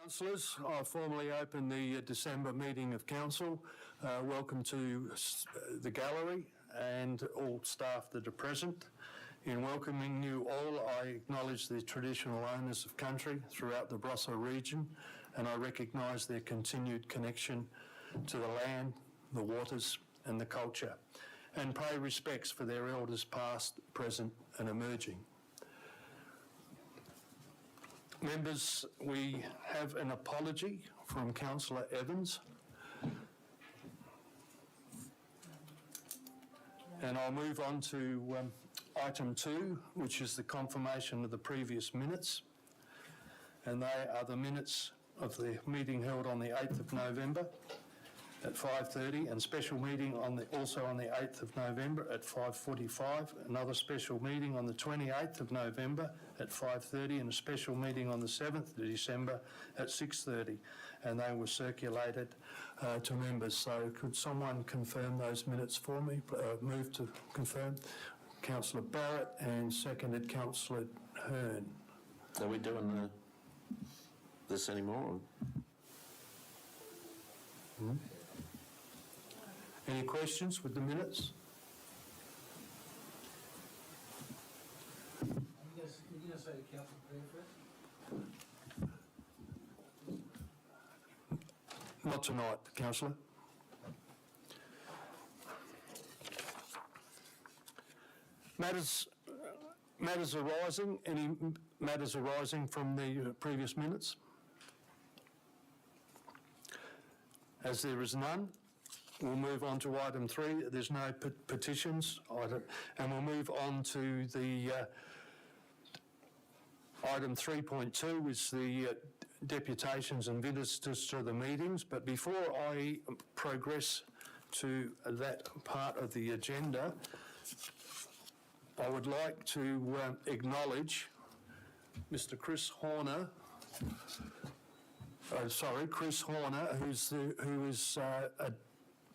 Councillors, I formally open the December meeting of Council. Welcome to the gallery and all staff that are present. In welcoming you all, I acknowledge the traditional owners of country throughout the Barossa region, and I recognise their continued connection to the land, the waters and the culture, and pay respects for their elders past, present and emerging. Members, we have an apology from Councillor Evans. And I'll move on to item 2, which is the confirmation of the previous minutes. And they are the minutes of the meeting held on the 8th of November at 5:30, and special meeting also on the 8th of November at 5:45, another special meeting on the 28th of November at 5:30, and a special meeting on the 7th of December at 6:30, and they were circulated to members. So could someone confirm those minutes for me? Move to confirm. Councillor Barrett, and seconded Councillor Hearn. Are we doing this anymore? Any questions with the minutes? You're going to say the council prayer first? Not tonight, Councillor. Matters arising, any matters arising from the previous minutes? As there is none, we'll move on to item 3. There's no petitions, and we'll move on to the item 3.2, which is the deputations and visitors to the meetings. But before I progress to that part of the agenda, I would like to acknowledge Mr. Chris Horner. Chris Horner, who is a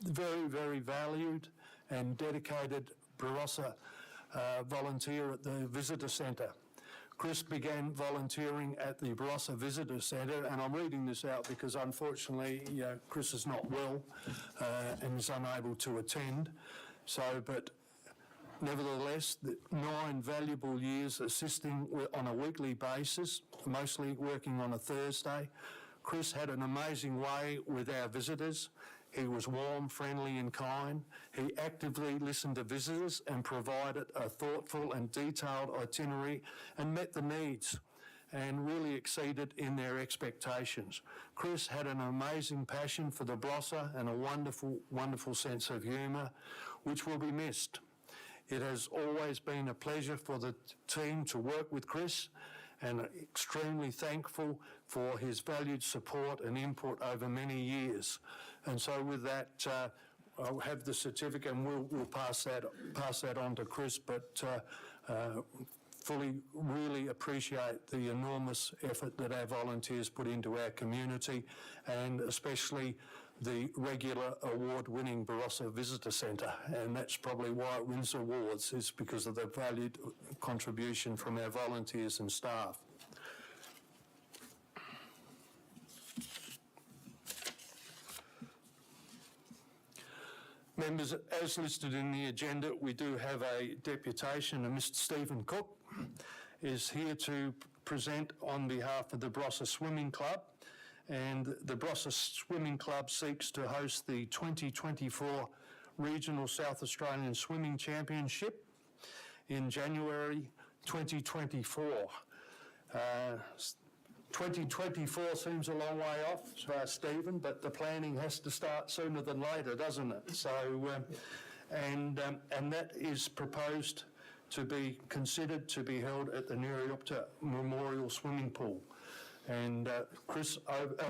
very, very valued and dedicated Barossa volunteer at the Visitor Centre. Chris began volunteering at the Barossa Visitor Centre, and I'm reading this out because unfortunately Chris is not well and is unable to attend. But nevertheless, 9 valuable years assisting on a weekly basis, mostly working on a Thursday. Chris had an amazing way with our visitors. He was warm, friendly and kind. He actively listened to visitors and provided a thoughtful and detailed itinerary and met the needs and really exceeded in their expectations. Chris had an amazing passion for the Barossa and a wonderful, wonderful sense of humour, which will be missed. It has always been a pleasure for the team to work with Chris, and extremely thankful for his valued support and input over many years. And so with that, I'll have the certificate and we'll pass that on to Chris, but fully really appreciate the enormous effort that our volunteers put into our community, and especially the regular award-winning Barossa Visitor Centre. And that's probably why it wins awards, is because of the valued contribution from our volunteers and staff. Members, as listed in the agenda, we do have a deputation, and Mr. Stephen Cook is here to present on behalf of the Barossa Swimming Club. And the Barossa Swimming Club seeks to host the 2024 Regional South Australian Swimming Championship in January 2024. 2024 seems a long way off, Stephen, but the planning has to start sooner than later, doesn't it? So, and that is proposed to be considered to be held at the Nuriopta Memorial Swimming Pool. And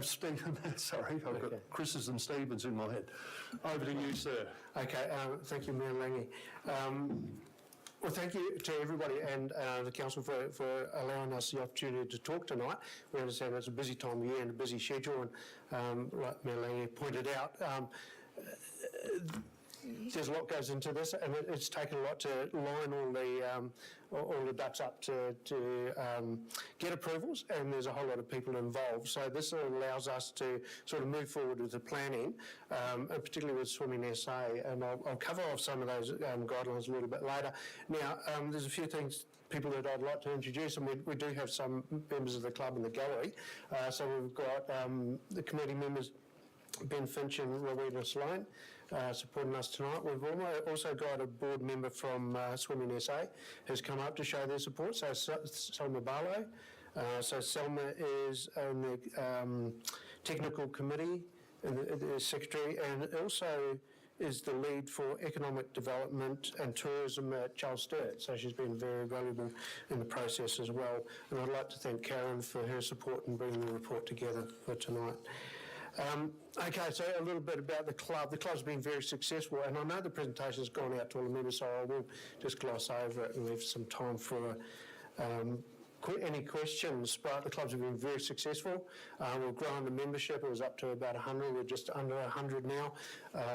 Stephen, sorry, I've got Chris's and Stephen's in my head. Over to you, sir. Okay, thank you, Mayor Lange. Well, thank you to everybody and the council for allowing us the opportunity to talk tonight. We understand it's a busy time of year and a busy schedule, and like Mayor Lange pointed out, there's a lot goes into this, and it's taken a lot to line all the ducks up to get approvals, and there's a whole lot of people involved. So this allows us to sort of move forward with the planning, and particularly with Swimming SA, and I'll cover off some of those guidelines a little bit later. Now, there's a few people that I'd like to introduce, and we do have some members of the club in the gallery. So we've got the committee members, Ben Finch and Rowena Sloan, supporting us tonight. We've also got a board member from Swimming SA who's come up to show their support, so Selma Barlow. So Selma is in the technical committee, and the secretary, and also is the lead for economic development and tourism at Charles Sturt. So she's been very valuable in the process as well. And I'd like to thank Karen for her support in bringing the report together for tonight. Okay, so a little bit about the club. The club's been very successful, and I know the presentation's gone out to all the members, so I will just gloss over it and leave some time for any questions. But the clubs have been very successful. We've grown the membership. It was up to about 100. We're just under 100 now.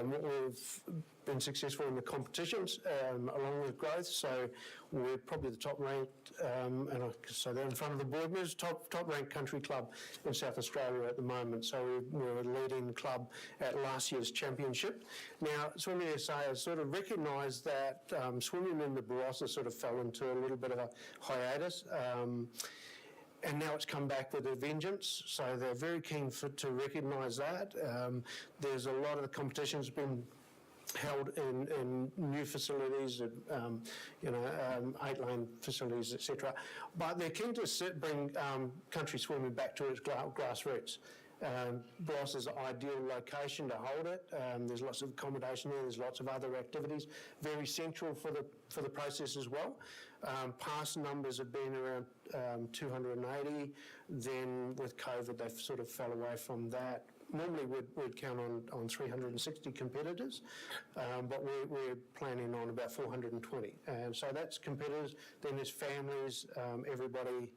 We've been successful in the competitions along with growth, so we're probably the top ranked, and I can say that in front of the board members, top ranked country club in South Australia at the moment. So we're a leading club at last year's championship. Now, Swimming SA has sort of recognised that swimming in the Barossa sort of fell into a little bit of a hiatus. And now it's come back with a vengeance, so they're very keen to recognise that. There's a lot of the competitions been held in new facilities, 8-lane facilities, etc. But they're keen to bring country swimming back to its grassroots. Barossa is an ideal location to hold it. There's lots of accommodation there. There's lots of other activities. Very central for the process as well. Past numbers have been around 280. Then with COVID, they've sort of fell away from that. Normally we'd count on 360 competitors, but we're planning on about 420. And so that's competitors. Then there's families. Everybody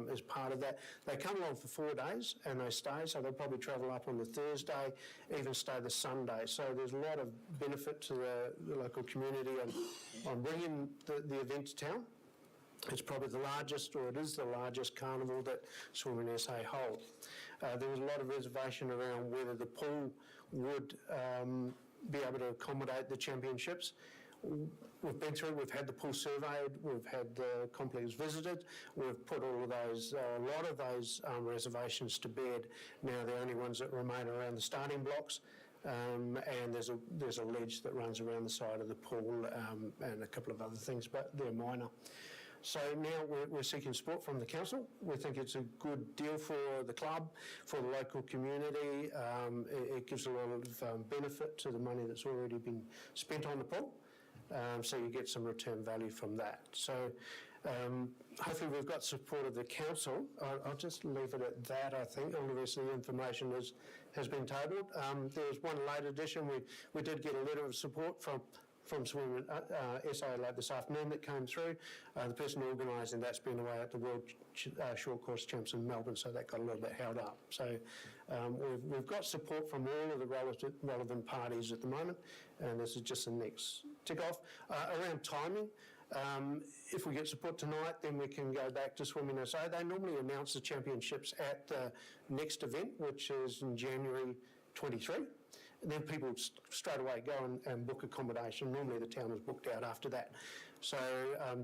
is part of that. They come along for 4 days and they stay, so they'll probably travel up on the Thursday, even stay the Sunday. So there's a lot of benefit to the local community on bringing the event to town. It's probably the largest, or it is the largest carnival that Swimming SA hold. There was a lot of reservation around whether the pool would be able to accommodate the championships. We've been through, we've had the pool surveyed, we've had the complex visited, we've put all of those, a lot of those reservations to bed. Now the only ones that remain around the starting blocks, and there's a ledge that runs around the side of the pool, and a couple of other things, but they're minor. So now we're seeking support from the council. We think it's a good deal for the club, for the local community. It gives a lot of benefit to the money that's already been spent on the pool. So you get some return value from that. So hopefully we've got support of the council. I'll just leave it at that, I think. All the rest of the information has been tabled. There was one late addition. We did get a letter of support from Swimming SA late this afternoon that came through. The person organising that's been away at the World Short Course Champs in Melbourne, so that got a little bit held up. So we've got support from all of the relevant parties at the moment, and this is just the next tick off. Around timing, if we get support tonight, then we can go back to Swimming SA. They normally announce the championships at the next event, which is in January 23. And then people straight away go and book accommodation. Normally the town is booked out after that. So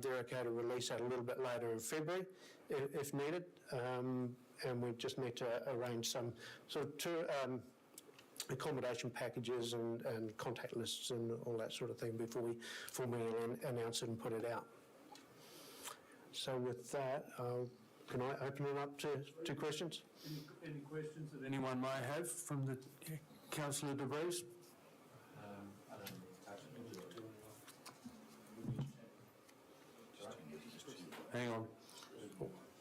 they're okay to release that a little bit later in February if needed. And we just need to arrange some sort of accommodation packages and contact lists and all that sort of thing before we formally announce it and put it out. So with that, can I open it up to questions? Any questions that anyone may have from the Councillor De Vries? I don't touch it.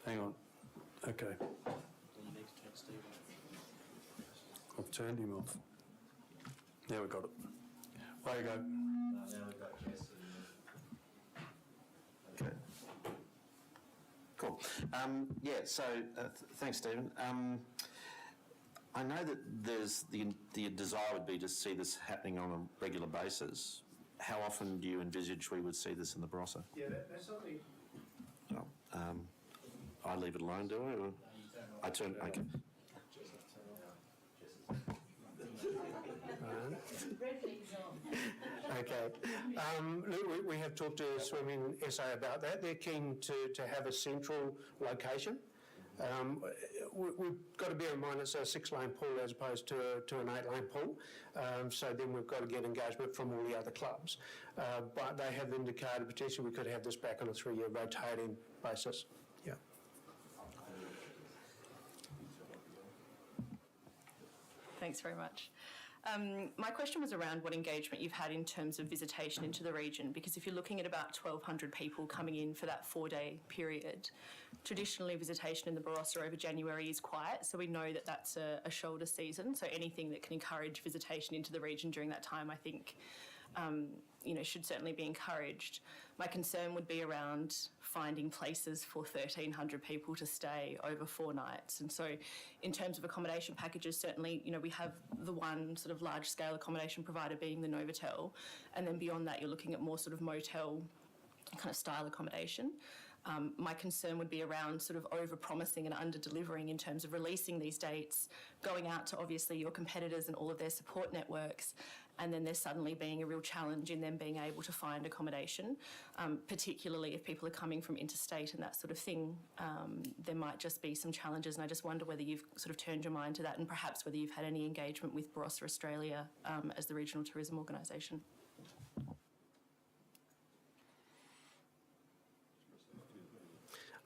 Hang on. Okay. I've turned him off. Now we got it. There you go. Now we've got Jess. Okay. Cool. So thanks, Stephen. I know that there's the desire would be to see this happening on a regular basis. How often do you envisage we would see this in the Barossa? Yeah, that's something. Well, I leave it alone, do I? Or I turn. Okay. Okay. Look, we have talked to Swimming SA about that. They're keen to have a central location. We've got to bear in mind it's a 6-lane pool as opposed to an 8-lane pool. So then we've got to get engagement from all the other clubs. But they have indicated potentially we could have this back on a 3-year rotating basis. Yeah. Thanks very much. My question was around what engagement you've had in terms of visitation into the region, because if you're looking at about 1,200 people coming in for that 4-day period, traditionally visitation in the Barossa over January is quiet, so we know that that's a shoulder season, so anything that can encourage visitation into the region during that time, I think, should certainly be encouraged. My concern would be around finding places for 1,300 people to stay over 4 nights. And so in terms of accommodation packages, certainly, we have the one sort of large-scale accommodation provider being the Novotel, and then beyond that you're looking at more sort of motel kind of style accommodation. My concern would be around sort of over-promising and under-delivering in terms of releasing these dates, going out to obviously your competitors and all of their support networks, and then there suddenly being a real challenge in them being able to find accommodation, particularly if people are coming from interstate and that sort of thing. There might just be some challenges, and I just wonder whether you've sort of turned your mind to that and perhaps whether you've had any engagement with Barossa Australia as the regional tourism organisation.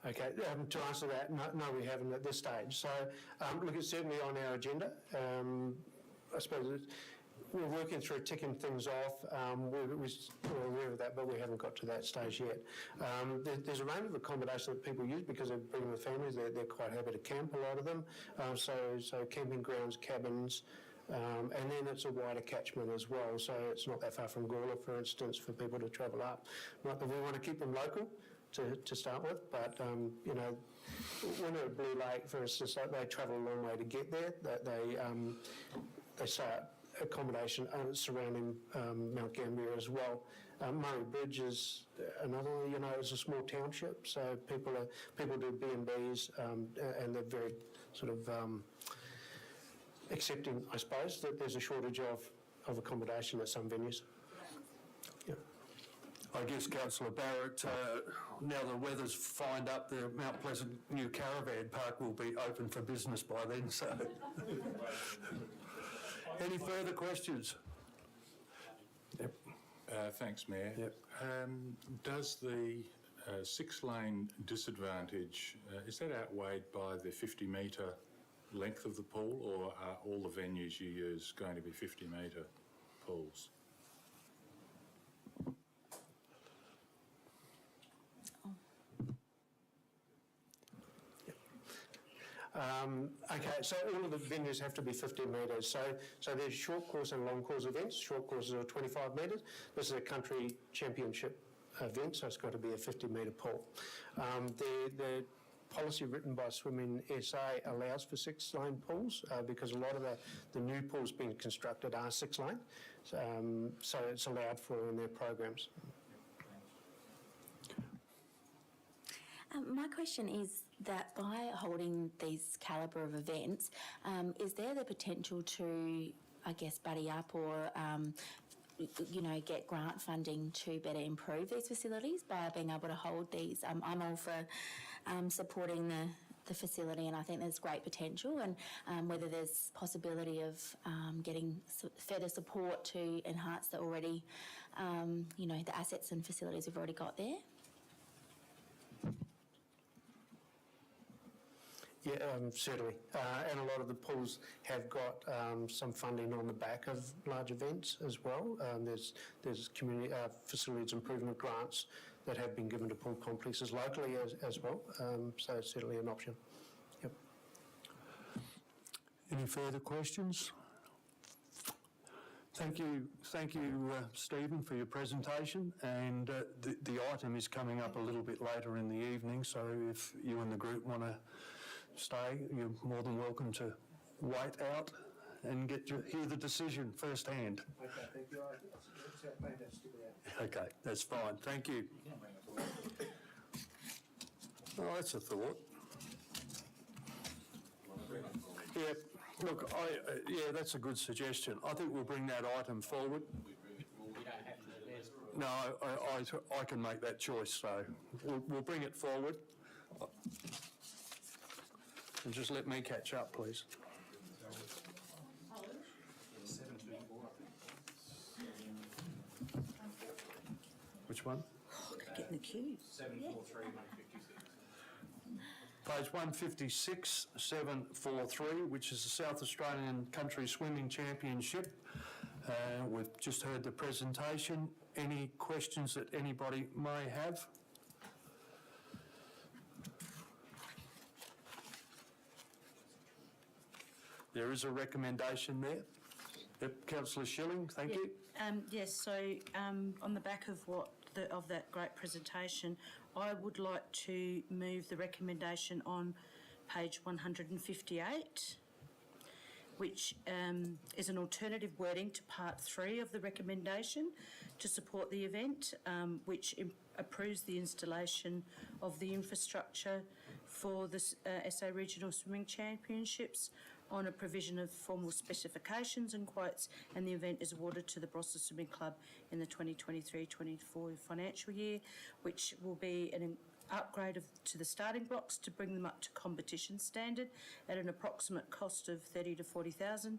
Okay, to answer that, no, we haven't at this stage. So, look, it's certainly on our agenda. I suppose we're working through ticking things off. We're aware of that, but we haven't got to that stage yet. There's a range of accommodation that people use because they're bringing their families. They're quite happy to camp, a lot of them. So camping grounds, cabins, and then it's a wider catchment as well. So it's not that far from Gawler, for instance, for people to travel up. Not that we want to keep them local to start with, but when at Blue Lake, for instance, they travel a long way to get there. They start accommodation surrounding Mount Gambier as well. Murray Bridge is another, it's a small township, so people do B&Bs, and they're very sort of accepting, I suppose, that there's a shortage of accommodation at some venues. Yeah. I guess, Councillor Barrett, now the weather's fined up, the Mount Pleasant new caravan park will be open for business by then, so... Any further questions? Yep. Thanks, Mayor. Yep. Does the 6-lane disadvantage, is that outweighed by the 50-metre length of the pool, or are all the venues you use going to be 50-metre pools? Okay, so all of the venues have to be 15 metres. So there's short course and long course events. Short courses are 25 metres. This is a country championship event, so it's got to be a 50-metre pool. The policy written by Swimming SA allows for 6-lane pools because a lot of the new pools being constructed are 6-lane. So it's allowed for in their programs. My question is that by holding these calibre of events, is there the potential to, I guess, buddy up or, get grant funding to better improve these facilities by being able to hold these? I'm all for supporting the facility, and I think there's great potential, and whether there's possibility of getting further support to enhance the already, the assets and facilities we've already got there. Yeah, certainly. And a lot of the pools have got some funding on the back of large events as well. There's community facilities improvement grants that have been given to pool complexes locally as well. So it's certainly an option. Yep. Any further questions? Thank you, Stephen, for your presentation. And the item is coming up a little bit later in the evening, so if you and the group want to stay, you're more than welcome to wait out and hear the decision firsthand. Okay, thank you. That's our plan, that's to be out. Okay, that's fine, thank you. Oh, that's a thought. Yeah, look, yeah, that's a good suggestion. I think we'll bring that item forward. No, I can make that choice, so we'll bring it forward. And just let me catch up, please. Which one? Get in the queue. 743, 156. Page 156, 743, which is the South Australian Country Swimming Championship. We've just heard the presentation. Any questions that anybody may have? There is a recommendation there. Yep, Councillor Schilling, thank you. Yes, so on the back of of that great presentation, I would like to move the recommendation on page 158, which is an alternative wording to part 3 of the recommendation to support the event, which approves the installation of the infrastructure for the SA Regional Swimming Championships on a provision of formal specifications and quotes, and the event is awarded to the Barossa Swimming Club in the 2023-24 financial year, which will be an upgrade to the starting blocks to bring them up to competition standard at an approximate cost of 30 to 40,000,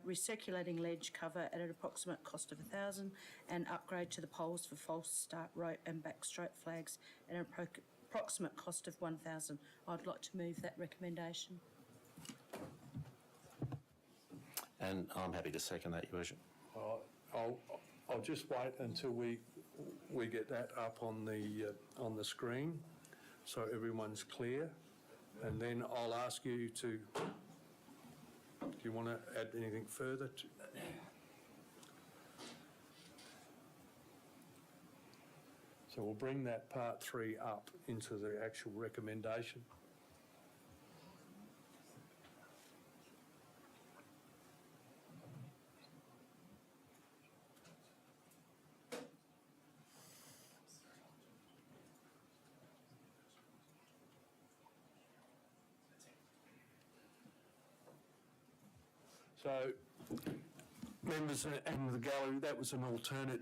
recirculating ledge cover at an approximate cost of 1,000, and upgrade to the poles for false start rope and backstroke flags at an approximate cost of 1,000. I'd like to move that recommendation. And I'm happy to second that, Your Worship. I'll just wait until we get that up on the screen, so everyone's clear, and then I'll ask you to. Do you want to add anything further? So we'll bring that part 3 up into the actual recommendation. So, members and the gallery, that was an alternate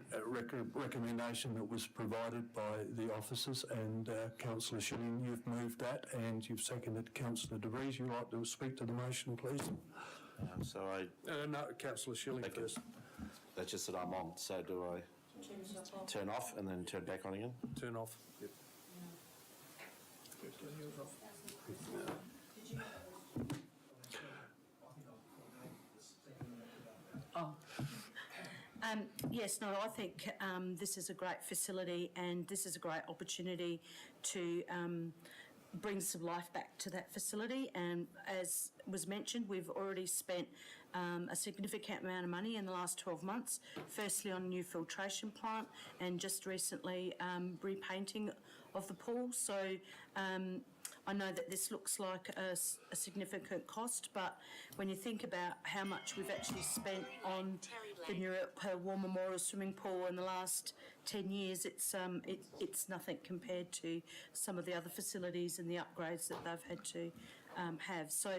recommendation that was provided by the officers, and Councillor Schilling, you've moved that and you've seconded. Councillor De Vries, you'd like to speak to the motion, please? No, Councillor Schilling first. That's just that I'm on, so do I turn off and then turn back on again? Turn off. Yep. Yes, no, I think this is a great facility and this is a great opportunity to bring some life back to that facility. And as was mentioned, we've already spent a significant amount of money in the last 12 months, firstly on a new filtration plant and just recently repainting of the pool. So I know that this looks like a significant cost, but when you think about how much we've actually spent on the New War Memorial Swimming Pool in the last 10 years, it's nothing compared to some of the other facilities and the upgrades that they've had to have. So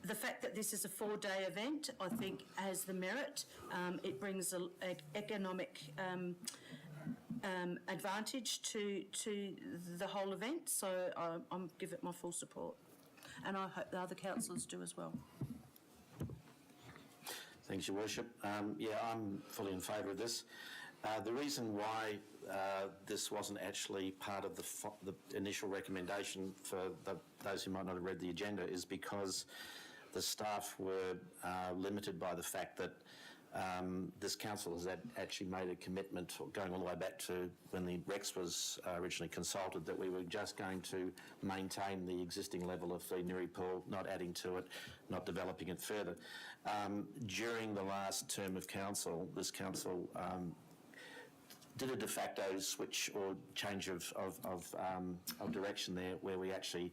the fact that this is a 4-day event, I think, has the merit. It brings an economic advantage to the whole event, so I'm give it my full support, and I hope the other councillors do as well. Thanks, Your Worship. Yeah, I'm fully in favour of this. The reason why this wasn't actually part of the initial recommendation for those who might not have read the agenda is because the staff were limited by the fact that this council has actually made a commitment going all the way back to when the Rex was originally consulted that we were just going to maintain the existing level of the Niri pool, not adding to it, not developing it further. During the last term of council, this council did a de facto switch or change of direction there, where we actually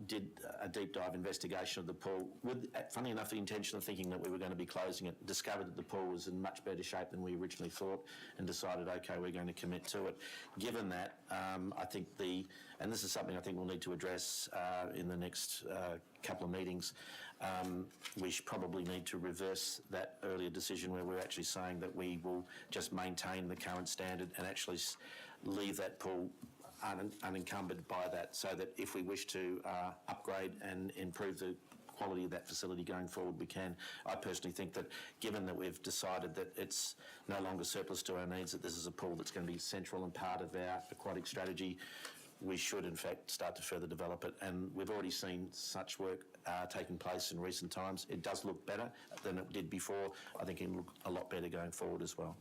did a deep dive investigation of the pool with, funny enough, the intention of thinking that we were going to be closing it, discovered that the pool was in much better shape than we originally thought, and decided, okay, we're going to commit to it. Given that, I think and this is something I think we'll need to address in the next couple of meetings, we should probably need to reverse that earlier decision where we're actually saying that we will just maintain the current standard and actually leave that pool unencumbered by that, so that if we wish to upgrade and improve the quality of that facility going forward, we can. I personally think that given that we've decided that it's no longer surplus to our needs, that this is a pool that's going to be central and part of our aquatic strategy, we should in fact start to further develop it, and we've already seen such work taking place in recent times. It does look better than it did before. I think it'll look a lot better going forward as well.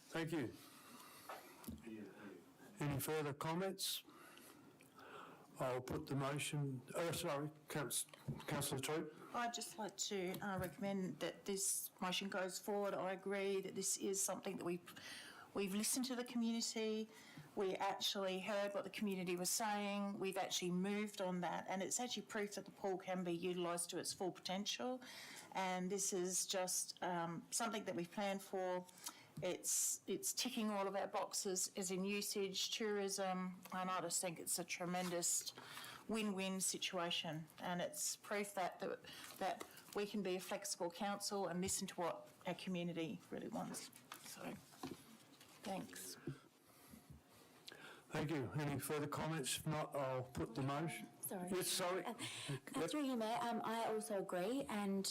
Thank you. Any further comments? I'll put the motion. Sorry, Councillor Troop. I'd just like to recommend that this motion goes forward. I agree that this is something that we've listened to the community. We actually heard what the community was saying. We've actually moved on that, and it's actually proof that the pool can be utilised to its full potential. And this is just something that we've planned for. It's ticking all of our boxes as in usage, tourism, and I just think it's a tremendous win-win situation, and it's proof that we can be a flexible council and listen to what our community really wants. So, thanks. Thank you. Any further comments? If not, I'll put the motion. Sorry. Yes, sorry. Through you, Mayor, I also agree, and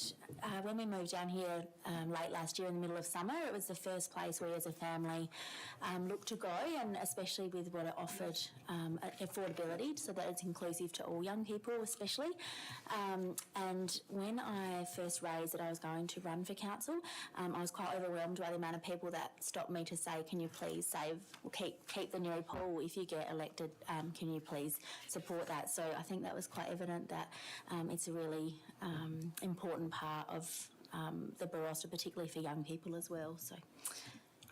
when we moved down here late last year in the middle of summer, it was the first place we as a family looked to go, and especially with what it offered affordability, so that it's inclusive to all young people especially. And when I first raised that I was going to run for council, I was quite overwhelmed by the amount of people that stopped me to say, can you please keep the Newry pool if you get elected, can you please support that? So I think that was quite evident that it's a really important part of the Barossa, particularly for young people as well. So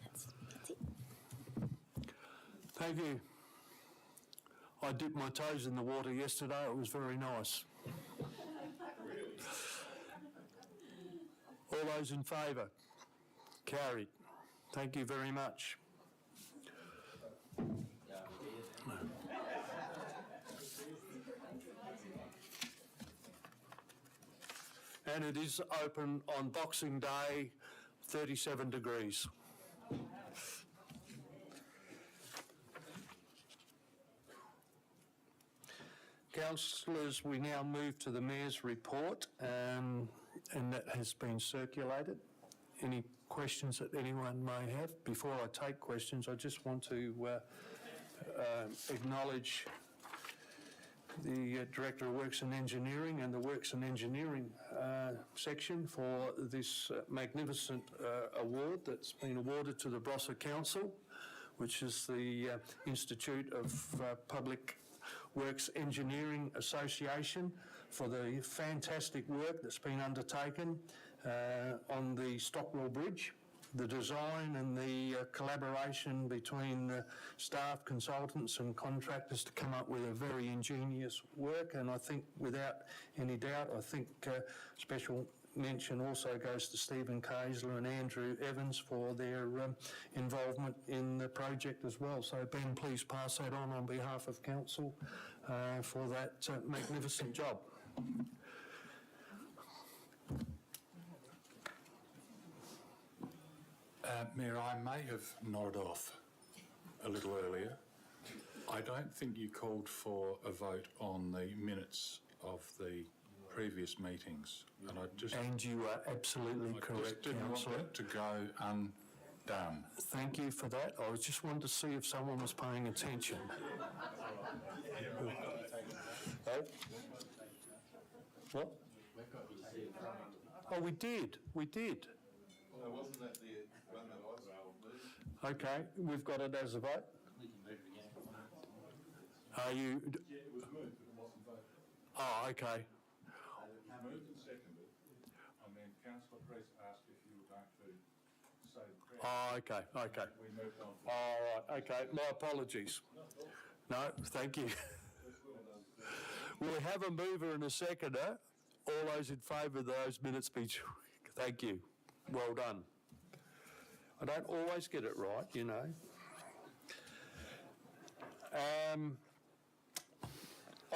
that's it. Thank you. I dipped my toes in the water yesterday. It was very nice. All those in favour? Carried. Thank you very much. And it is open on Boxing Day, 37 degrees. Councillors, we now move to the Mayor's report, and that has been circulated. Any questions that anyone may have? Before I take questions, I just want to acknowledge the Director of Works and Engineering and the Works and Engineering section for this magnificent award that's been awarded to the Barossa Council, which is the Institute of Public Works Engineering Association, for the fantastic work that's been undertaken on the Stockwell Bridge. The design and the collaboration between staff, consultants and contractors to come up with a very ingenious work, and I think without any doubt, I think special mention also goes to Stephen Kaisler and Andrew Evans for their involvement in the project as well. So Ben, please pass that on behalf of Council for that magnificent job. Mayor, I may have nodded off a little earlier. I don't think you called for a vote on the minutes of the previous meetings, and I just... And you are absolutely correct, just didn't Councillor. want it to go undone. Thank you for that. I just wanted to see if someone was paying attention. Oh? What? Oh, we did. We did. Well, wasn't that the one that I was moved? Okay, we've got it as a vote. Are you? Yeah, it was moved, but it wasn't voted. Oh, okay. Moved and seconded, and then Councillor Press asked if you were going to say the prayer. Oh, okay, okay. We moved on. All right, okay. My apologies. No, thank you. We have a mover and a seconder. All those in favour of those minutes be... Thank you. Well done. I don't always get it right, you know.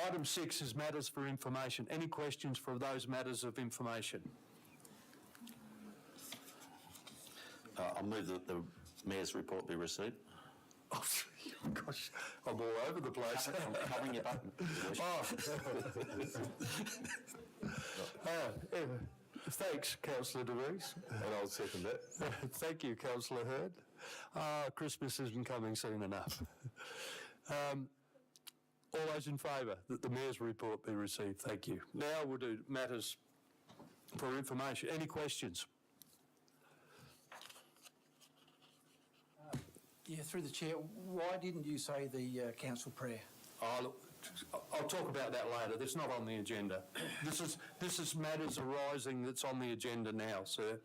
Item 6 is matters for information. Any questions for those matters of information? I'll move that the Mayor's report be received. Oh, gosh, I'm all over the place. I'm covering your button. Thanks, Councillor DeVries. And I'll second that. Thank you, Councillor Hurd. Christmas isn't coming soon enough. All those in favour that the Mayor's report be received, thank you. Now we'll do matters for information. Any questions? Yeah, through the chair, why didn't you say the council prayer? I'll talk about that later. That's not on the agenda. This is matters arising that's on the agenda now, sir.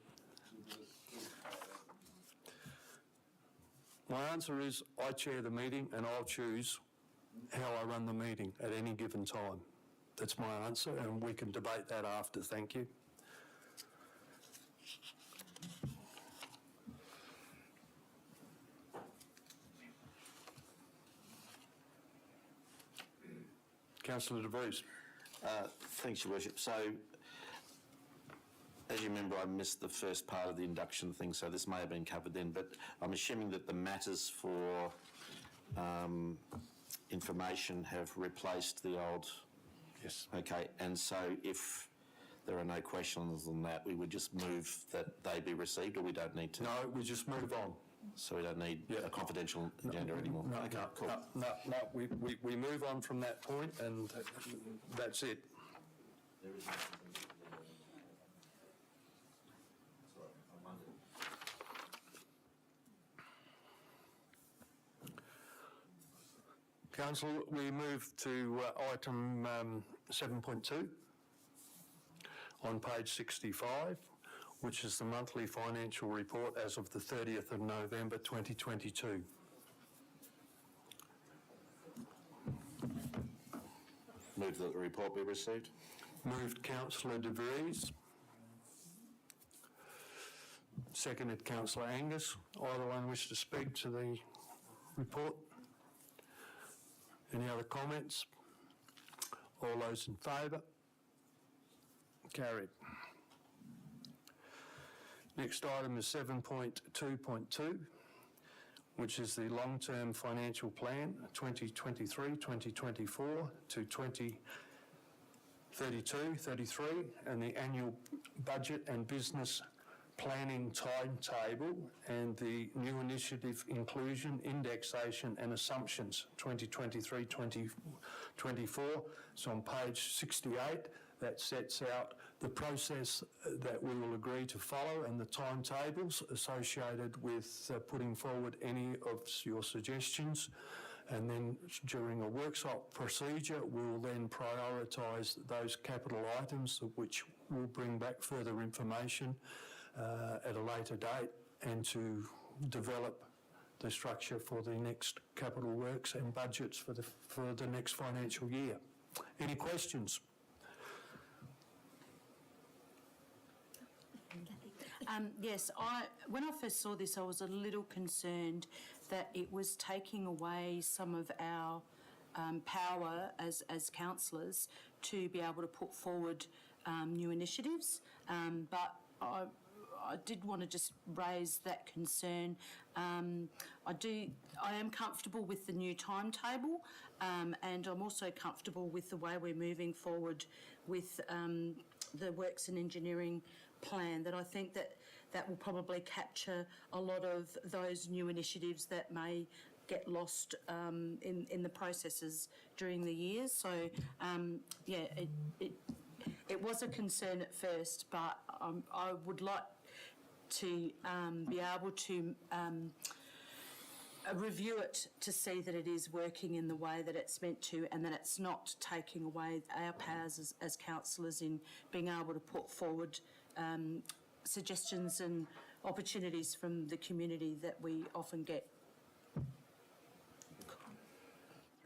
My answer is I chair the meeting and I'll choose how I run the meeting at any given time. That's my answer, and we can debate that after. Thank you. Councillor DeVries. Thanks, Your Worship. So, as you remember, I missed the first part of the induction thing, so this may have been covered then, but I'm assuming that the matters for information have replaced the old... Yes. Okay, and so if there are no questions on that, we would just move that they be received, or we don't need to? No, we just move on. So we don't need a confidential agenda anymore? No, Okay, cool. we move on from that point, and that's it. Council, we move to item 7.2 on page 65, which is the monthly financial report as of the 30th of November 2022. Move that the report be received. Moved Councillor DeVries. Seconded Councillor Angus. Either one wish to speak to the report? Any other comments? All those in favour? Carried. Next item is 7.2.2, which is the long-term financial plan 2023-2024 to 2032-33, and the annual budget and business planning timetable and the new initiative inclusion, indexation and assumptions 2023-2024. It's on page 68. That sets out the process that we will agree to follow and the timetables associated with putting forward any of your suggestions. And then during a workshop procedure, we'll then prioritise those capital items, which will bring back further information at a later date, and to develop the structure for the next capital works and budgets for the next financial year. Any questions? Yes, when I first saw this, I was a little concerned that it was taking away some of our power as councillors to be able to put forward new initiatives. But I did want to just raise that concern. I am comfortable with the new timetable, and I'm also comfortable with the way we're moving forward with the works and engineering plan. That I think that will probably capture a lot of those new initiatives that may get lost in the processes during the years. So it was a concern at first, but I would like to be able to review it to see that it is working in the way that it's meant to, and that it's not taking away our powers as councillors in being able to put forward suggestions and opportunities from the community that we often get.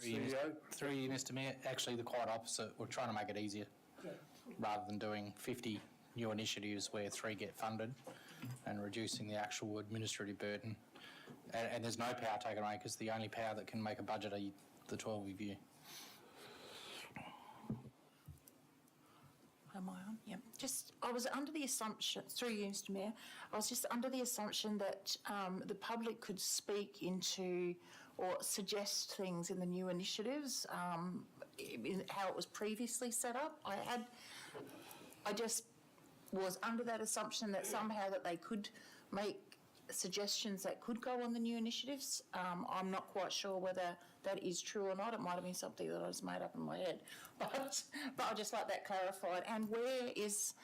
CEO. Through you, Mr Mayor, actually the quite opposite. We're trying to make it easier rather than doing 50 new initiatives where 3 get funded and reducing the actual administrative burden. And there's no power taken away because the only power that can make a budget are the 12 of you. Am I on? Yeah. I was under the assumption, through you, Mr Mayor, I was just under the assumption that the public could speak into or suggest things in the new initiatives, in how it was previously set up. I just was under that assumption that somehow that they could make suggestions that could go on the new initiatives. I'm not quite sure whether that is true or not. It might have been something that I just made up in my head. But I'd just like that clarified. And where is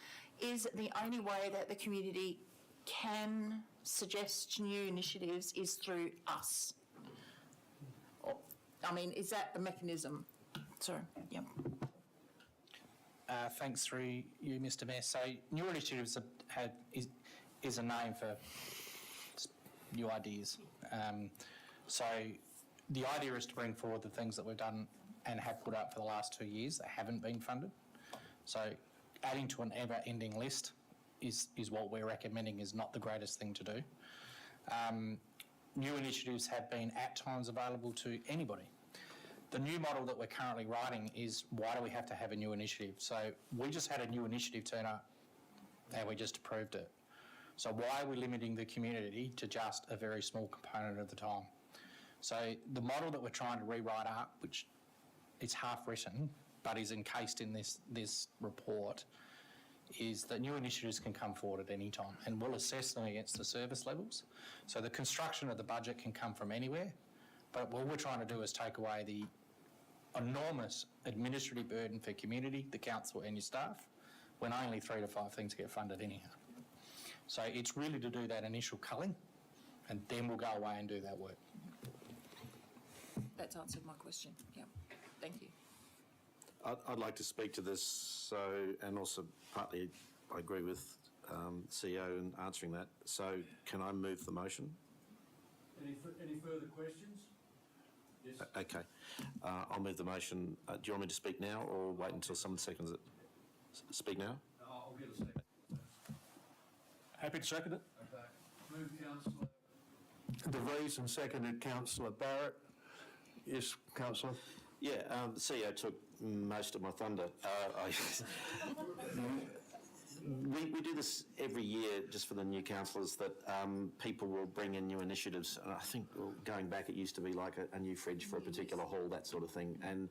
the only way that the community can suggest new initiatives is through us? I mean, is that a mechanism? Sorry, yeah. Thanks through you, Mr Mayor. So new initiatives is a name for new ideas. So the idea is to bring forward the things that we've done and have put up for the last 2 years that haven't been funded. So adding to an ever-ending list is what we're recommending is not the greatest thing to do. New initiatives have been at times available to anybody. The new model that we're currently writing is why do we have to have a new initiative? So we just had a new initiative turn up and we just approved it. So why are we limiting the community to just a very small component of the time? So the model that we're trying to rewrite up, which is half written but is encased in this report, is that new initiatives can come forward at any time and we'll assess them against the service levels. So the construction of the budget can come from anywhere, but what we're trying to do is take away the enormous administrative burden for community, the council and your staff, when only 3 to 5 things get funded anyhow. So it's really to do that initial culling and then we'll go away and do that work. That's answered my question. Yeah. Thank you. I'd like to speak to this, and also partly I agree with CEO in answering that. So can I move the motion? Any further questions? Yes. Okay. I'll move the motion. Do you want me to speak now or wait until someone seconds it? Speak now? I'll get a second. Happy to second it. Okay. Move Councillor DeVries and seconded Councillor Barrett. Yes, Councillor. Yeah, the CEO took most of my thunder. We do this every year just for the new councillors that people will bring in new initiatives. And I think going back it used to be like a new fridge for a particular hall, that sort of thing. And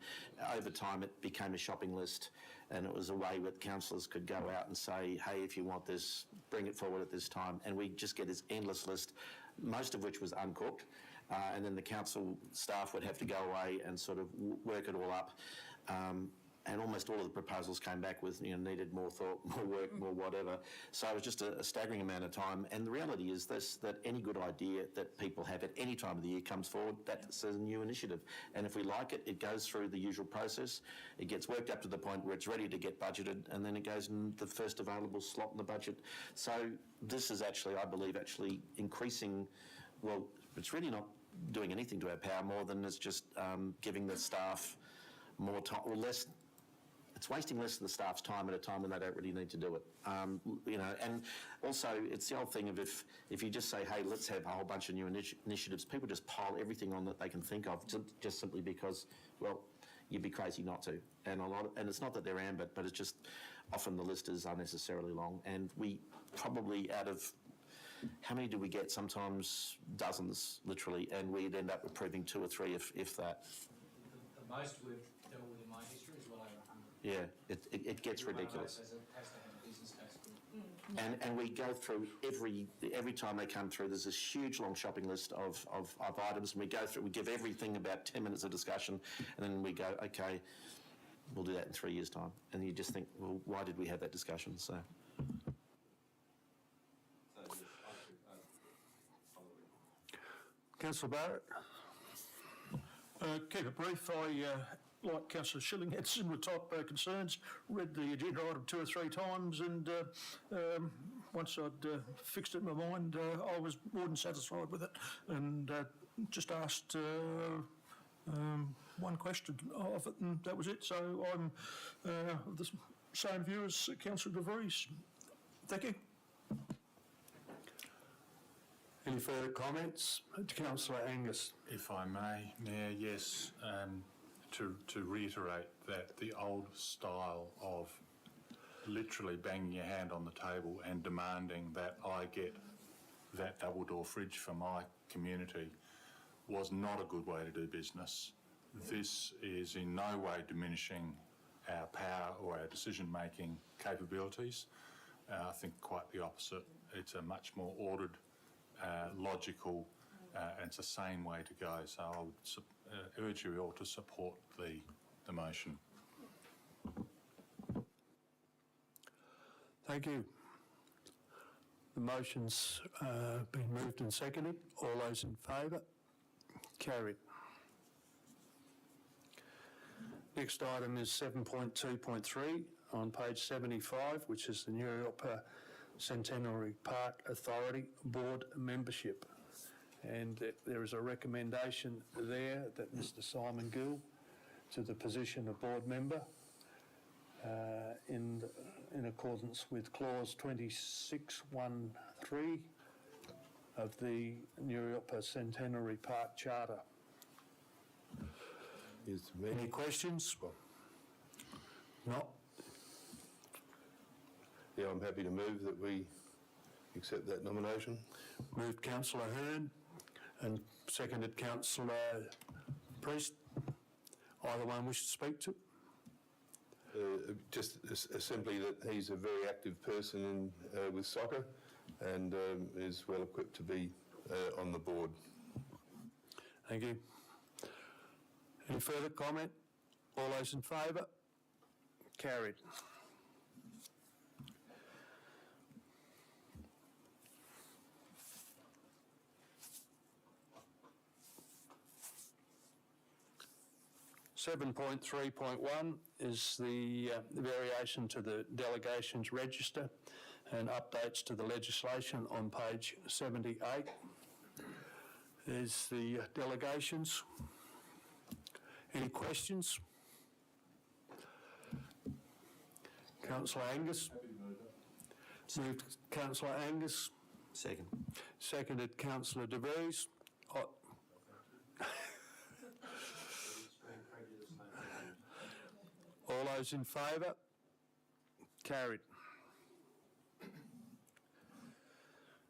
over time it became a shopping list and it was a way that councillors could go out and say, hey, if you want this, bring it forward at this time. And we just get this endless list, most of which was uncooked. And then the council staff would have to go away and sort of work it all up. And almost all of the proposals came back with, needed more thought, more work, more whatever. So it was just a staggering amount of time. And the reality is this, that any good idea that people have at any time of the year comes forward, that's a new initiative. And if we like it, it goes through the usual process. It gets worked up to the point where it's ready to get budgeted, and then it goes in the first available slot in the budget. So this is actually, I believe, increasing, well, it's really not doing anything to our power more than it's just giving the staff more time, or less. It's wasting less of the staff's time at a time when they don't really need to do it. And also it's the old thing of if you just say, hey, let's have a whole bunch of new initiatives, people just pile everything on that they can think of just simply because, well, you'd be crazy not to. And it's not that they're ambit, but it's just often the list is unnecessarily long. And we probably out of, how many do we get? Sometimes dozens, literally, and we'd end up approving 2 or 3 if that. The most we've dealt with in my history is well over 100. Yeah, it gets ridiculous. Has to have a business case for it. And we go through every time they come through, there's this huge long shopping list of items, and we go through, we give everything about 10 minutes of discussion, and then we go, okay, we'll do that in 3 years' time. And you just think, well, why did we have that discussion? So. Councillor Barrett. Keep it brief. Like Councillor Schilling, had similar type concerns, read the agenda item 2 or 3 times, and once I'd fixed it in my mind, I was more than satisfied with it, and just asked One question of it, and that was it. So I'm of the same view as Councillor De Vries. Thank you. Any further comments? Councillor Angus. If I may, Mayor, yes, to reiterate that the old style of literally banging your hand on the table and demanding that I get that double door fridge for my community was not a good way to do business. This is in no way diminishing our power or our decision-making capabilities. I think quite the opposite. It's a much more ordered, logical, and it's a sane way to go. So I would urge you all to support the motion. Thank you. The motion's been moved and seconded. All those in favour? Carried. Next item is 7.2.3 on page 75, which is the New York Centenary Park Authority Board membership. And there is a recommendation there that Mr Simon Gill to the position of board member in accordance with clause 26(1)(3) of the New York Centenary Park Charter. Any questions? No. Yeah, I'm happy to move that we accept that nomination. Moved Councillor Hearn and seconded Councillor Priest. Either one wish to speak to? Just simply that he's a very active person with soccer and is well equipped to be on the board. Thank you. Any further comment? All those in favour? Carried. (7.3.1) is the variation to the delegations register and updates to the legislation on page 78. There's the delegations. Any questions? Councillor Angus. Moved Councillor Angus. Second. Seconded Councillor De Vries. All those in favour? Carried.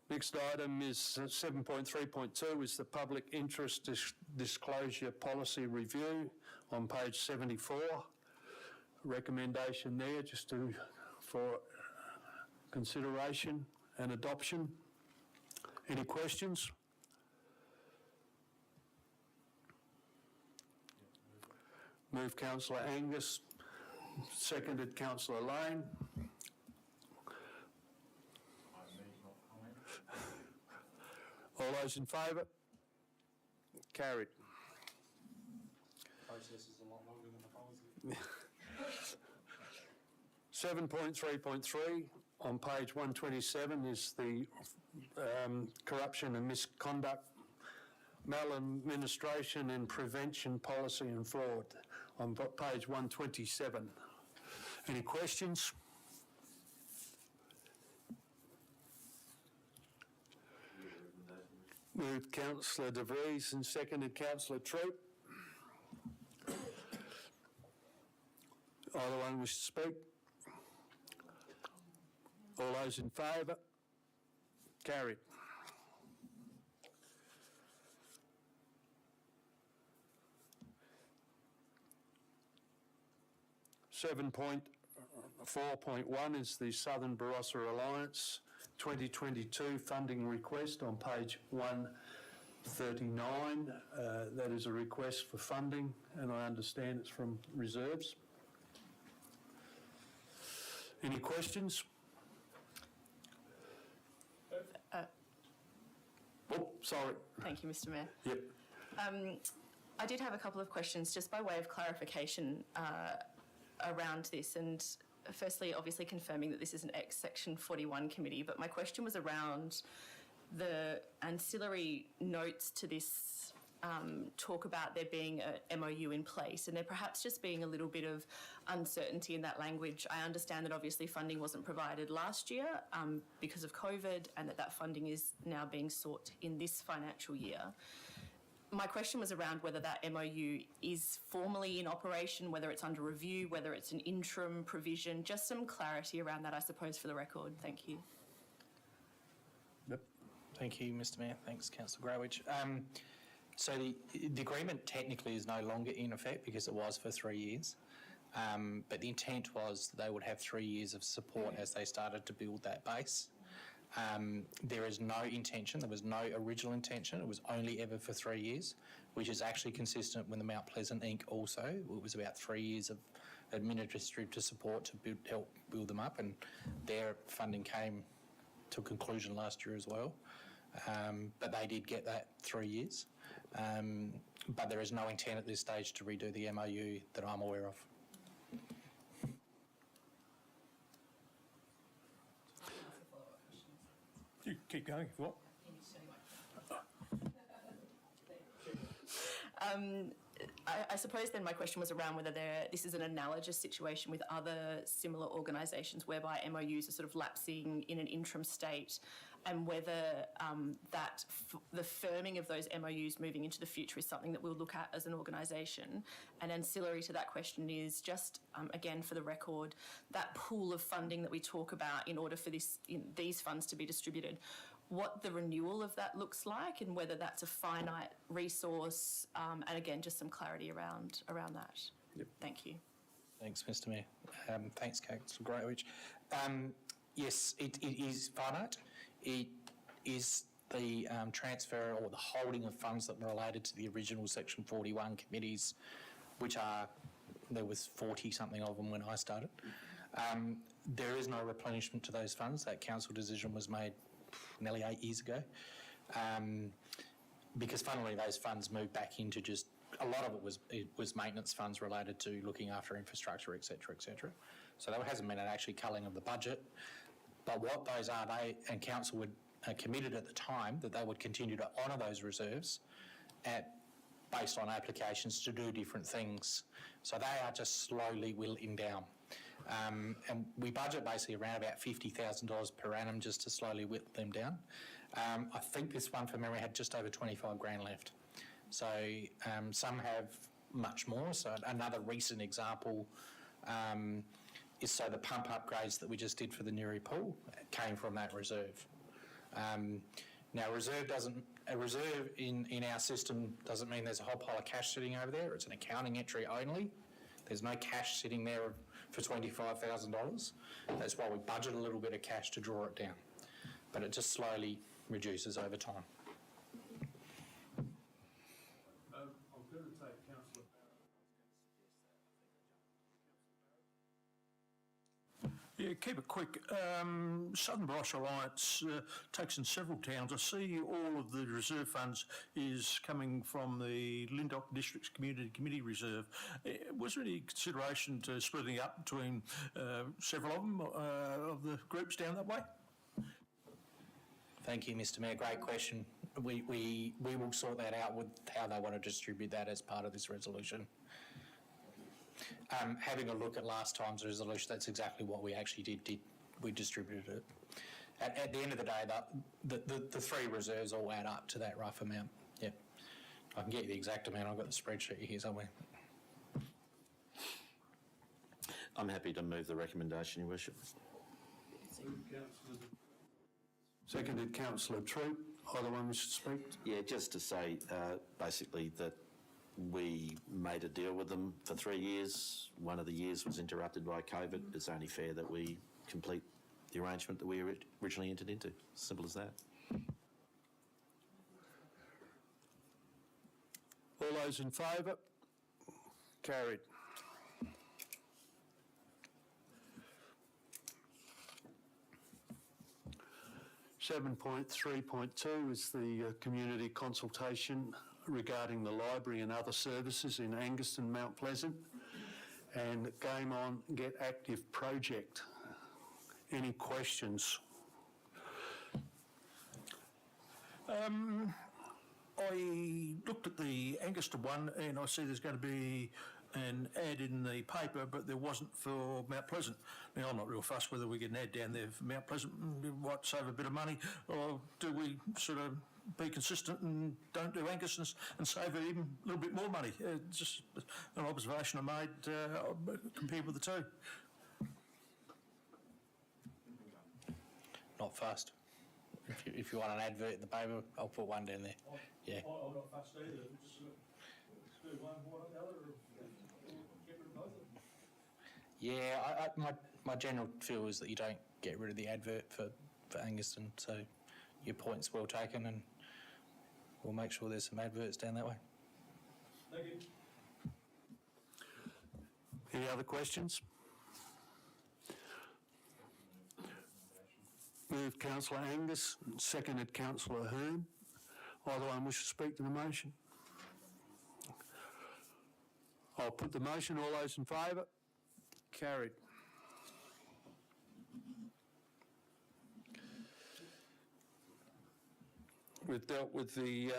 Next item is 7.3.2 is the public interest disclosure policy review on page 74. Recommendation there just for consideration and adoption. Any questions? Move Councillor Angus, seconded Councillor Lane. All those in favour? Carried. Process is a lot longer than the policy. 7.3.3 on page 127 is the corruption and misconduct, maladministration and prevention policy and fraud on page 127. Any questions? Moved Councillor De Vries and seconded Councillor Troop. Either one wish to speak? All those in favour? Carried. Seven 4.1 is the Southern Barossa Alliance 2022 funding request on page 139. That is a request for funding, and I understand it's from reserves. Any questions? Oh, sorry. Thank you, Mr. Mayor. Yep. I did have a couple of questions just by way of clarification around this, and firstly, obviously confirming that this is an ex-Section 41 committee, but my question was around the ancillary notes to this talk about there being a MOU in place and there perhaps just being a little bit of uncertainty in that language. I understand that obviously funding wasn't provided last year because of COVID, and that funding is now being sought in this financial year. My question was around whether that MOU is formally in operation, whether it's under review, whether it's an interim provision, just some clarity around that, I suppose, for the record. Thank you. Thank you, Mr Mayor. Thanks, Councillor Growich. So the agreement technically is no longer in effect because it was for 3 years, but the intent was that they would have 3 years of support as they started to build that base. There is no intention, there was no original intention, it was only ever for 3 years, which is actually consistent with the Mount Pleasant Inc. also. It was about 3 years of administrative support to help build them up, and their funding came to a conclusion last year as well. But they did get that 3 years. But there is no intent at this stage to redo the MOU that I'm aware of. You keep going if you want. I suppose then my question was around whether this is an analogous situation with other similar organisations whereby MOUs are sort of lapsing in an interim state, and whether the firming of those MOUs moving into the future is something that we'll look at as an organisation. And ancillary to that question is just, again, for the record, that pool of funding that we talk about in order for these funds to be distributed, what the renewal of that looks like and whether that's a finite resource, and again, just some clarity around that. Yep. Thank you. Thanks, Mr Mayor. Thanks, Councillor Growich. Yes, it is finite. It is the transfer or the holding of funds that were related to the original Section 41 committees, which there was 40-something of them when I started. There is no replenishment to those funds. That council decision was made nearly 8 years ago, because funnily those funds moved back into just, a lot of it was maintenance funds related to looking after infrastructure, etc., etc. So there hasn't been an actually culling of the budget. But what those are, they and council would committed at the time that they would continue to honour those reserves based on applications to do different things. So they are just slowly whittling down. And we budget basically around about $50,000 per annum just to slowly whittle them down. I think this one from memory had just over 25 grand left. So some have much more. So another recent example is the pump upgrades that we just did for the Newry pool came from that reserve. Now a reserve in our system doesn't mean there's a whole pile of cash sitting over there. It's an accounting entry only. There's no cash sitting there for $25,000. That's why we budget a little bit of cash to draw it down. But it just slowly reduces over time. I'm going to take Councillor Barrett. Yeah, keep it quick. Southern Barossa Alliance takes in several towns. I see all of the reserve funds is coming from the Lyndoch District's Community Reserve. Was there any consideration to splitting up between several of them, of the groups down that way? Thank you, Mr Mayor. Great question. We will sort that out with how they want to distribute that as part of this resolution. Having a look at last time's resolution, that's exactly what we actually did. We distributed it. At the end of the day, the three reserves all add up to that rough amount. Yep. I can get you the exact amount. I've got the spreadsheet here somewhere. I'm happy to move the recommendation, Your Worship. Seconded, Councillor Troop. Either one wish to speak? Yeah, just to say basically that we made a deal with them for 3 years. One of the years was interrupted by COVID. It's only fair that we complete the arrangement that we originally entered into. Simple as that. All those in favour? Carried. (7.3.2) is the community consultation regarding the library and other services in Angaston, Mount Pleasant, and Game On, Get Active project. Any questions? I looked at the Anguston one and I see there's going to be an ad in the paper, but there wasn't for Mount Pleasant. Now, I'm not real fussed whether we get an ad down there for Mount Pleasant, what, save a bit of money, or do we sort of be consistent and don't do Angus and save even a little bit more money? Just an observation I made compared with the two. Not fast. If you want an advert in the paper, I'll put one down there. Yeah. I'm not fussed either. Just do one or the other, or get rid of both of them. Yeah, my general feel is that you don't get rid of the advert for Anguston, so your point's well taken, and we'll make sure there's some adverts down that way. Thank you. Any other questions? Moved Councillor Angus, seconded Councillor Hearn. Either one wish to speak to the motion? I'll put the motion. All those in favour? Carried. We've dealt with the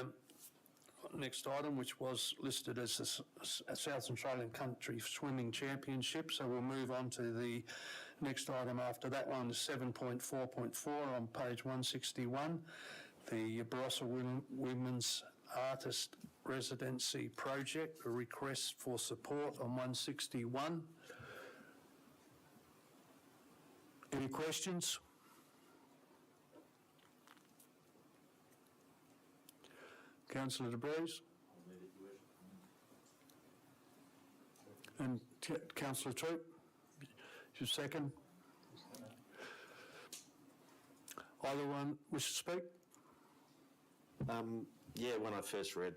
next item, which was listed as a South Australian Country Swimming Championship, so we'll move on to the next item after that one, 7.4.4 on page 161, the Barossa Women's Artist Residency Project, a request for support on 161. Any questions? Councillor De Bruce? And Councillor Troop? Your second? Either one wish to speak? Yeah, when I first read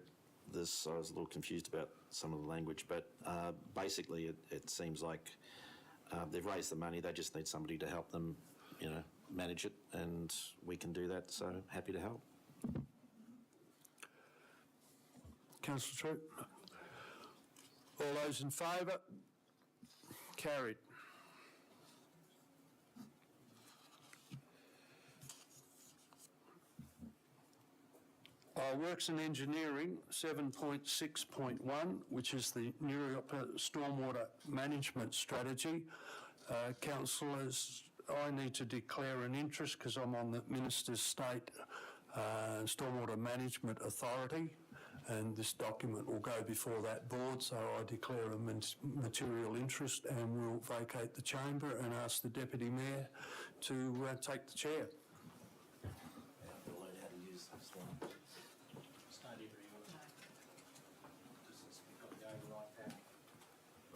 this, I was a little confused about some of the language, but basically it seems like they've raised the money, they just need somebody to help them, manage it, and we can do that, so happy to help. Councillor Troop? All those in favour? Carried. Works and Engineering, 7.6.1, which is the Neuropa Stormwater Management Strategy. Councillors, I need to declare an interest because I'm on the Minister's State Stormwater Management Authority, and this document will go before that board, so I declare a material interest and will vacate the chamber and ask the Deputy Mayor to take the chair.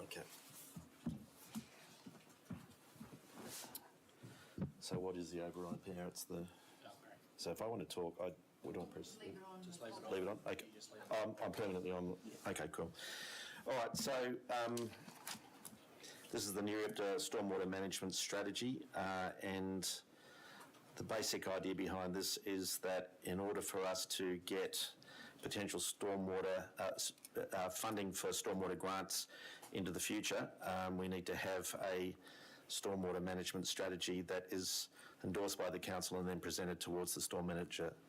Okay. So what is the override power? It's the... So if I want to talk, would I press... Leave it on. Just leave it on. Leave it on? Okay. I'm permanently on. Okay, cool. All right, so this is the Neuropa Stormwater Management Strategy, and the basic idea behind this is that in order for us to get potential stormwater funding for stormwater grants into the future, we need to have a stormwater management strategy that is endorsed by the council and then presented towards the Storm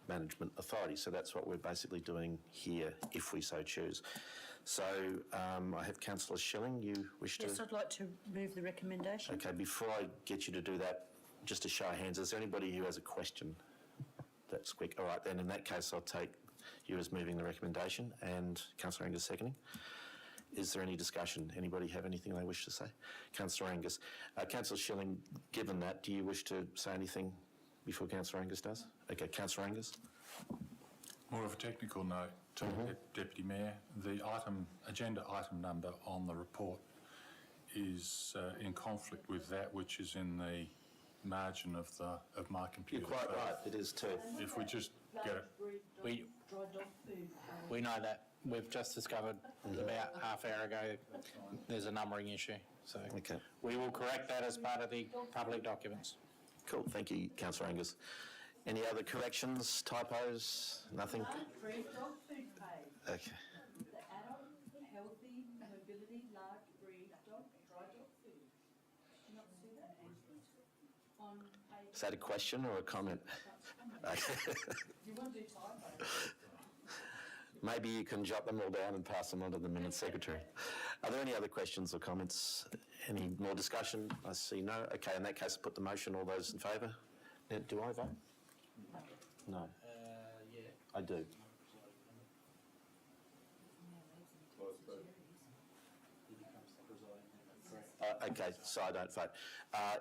Management Authority. So that's what we're basically doing here, if we so choose. So I have Councillor Schilling. You wish to? Yes, I'd like to move the recommendation. Okay, before I get you to do that, just a show of hands, is there anybody who has a question? That's quick. All right, then in that case, I'll take you as moving the recommendation and Councillor Angus seconding. Is there any discussion? Anybody have anything they wish to say? Councillor Angus. Councillor Schilling, given that, do you wish to say anything before Councillor Angus does? Okay, Councillor Angus. More of a technical note to Deputy Mayor. The agenda item number on the report is in conflict with that which is in the margin of my computer. You're quite right, it is too. If we just get it. We know that. We've just discovered about half hour ago there's a numbering issue. So Okay. we will correct that as part of the public documents. Cool, thank you, Councillor Angus. Any other corrections, typos? Nothing? Breed dog food page. Okay. The adult, healthy, mobility, large breed dog, dry dog food. Do you not see that? On page... Is that a question or a comment? Okay. You want to do typos? maybe you can jot them all down and pass them on to the minutes secretary. Are there any other questions or comments? Any more discussion? I see no. Okay, in that case, I'll put the motion. All those in favour? Now, do I vote? No. Yeah. I do. Okay, so I don't vote.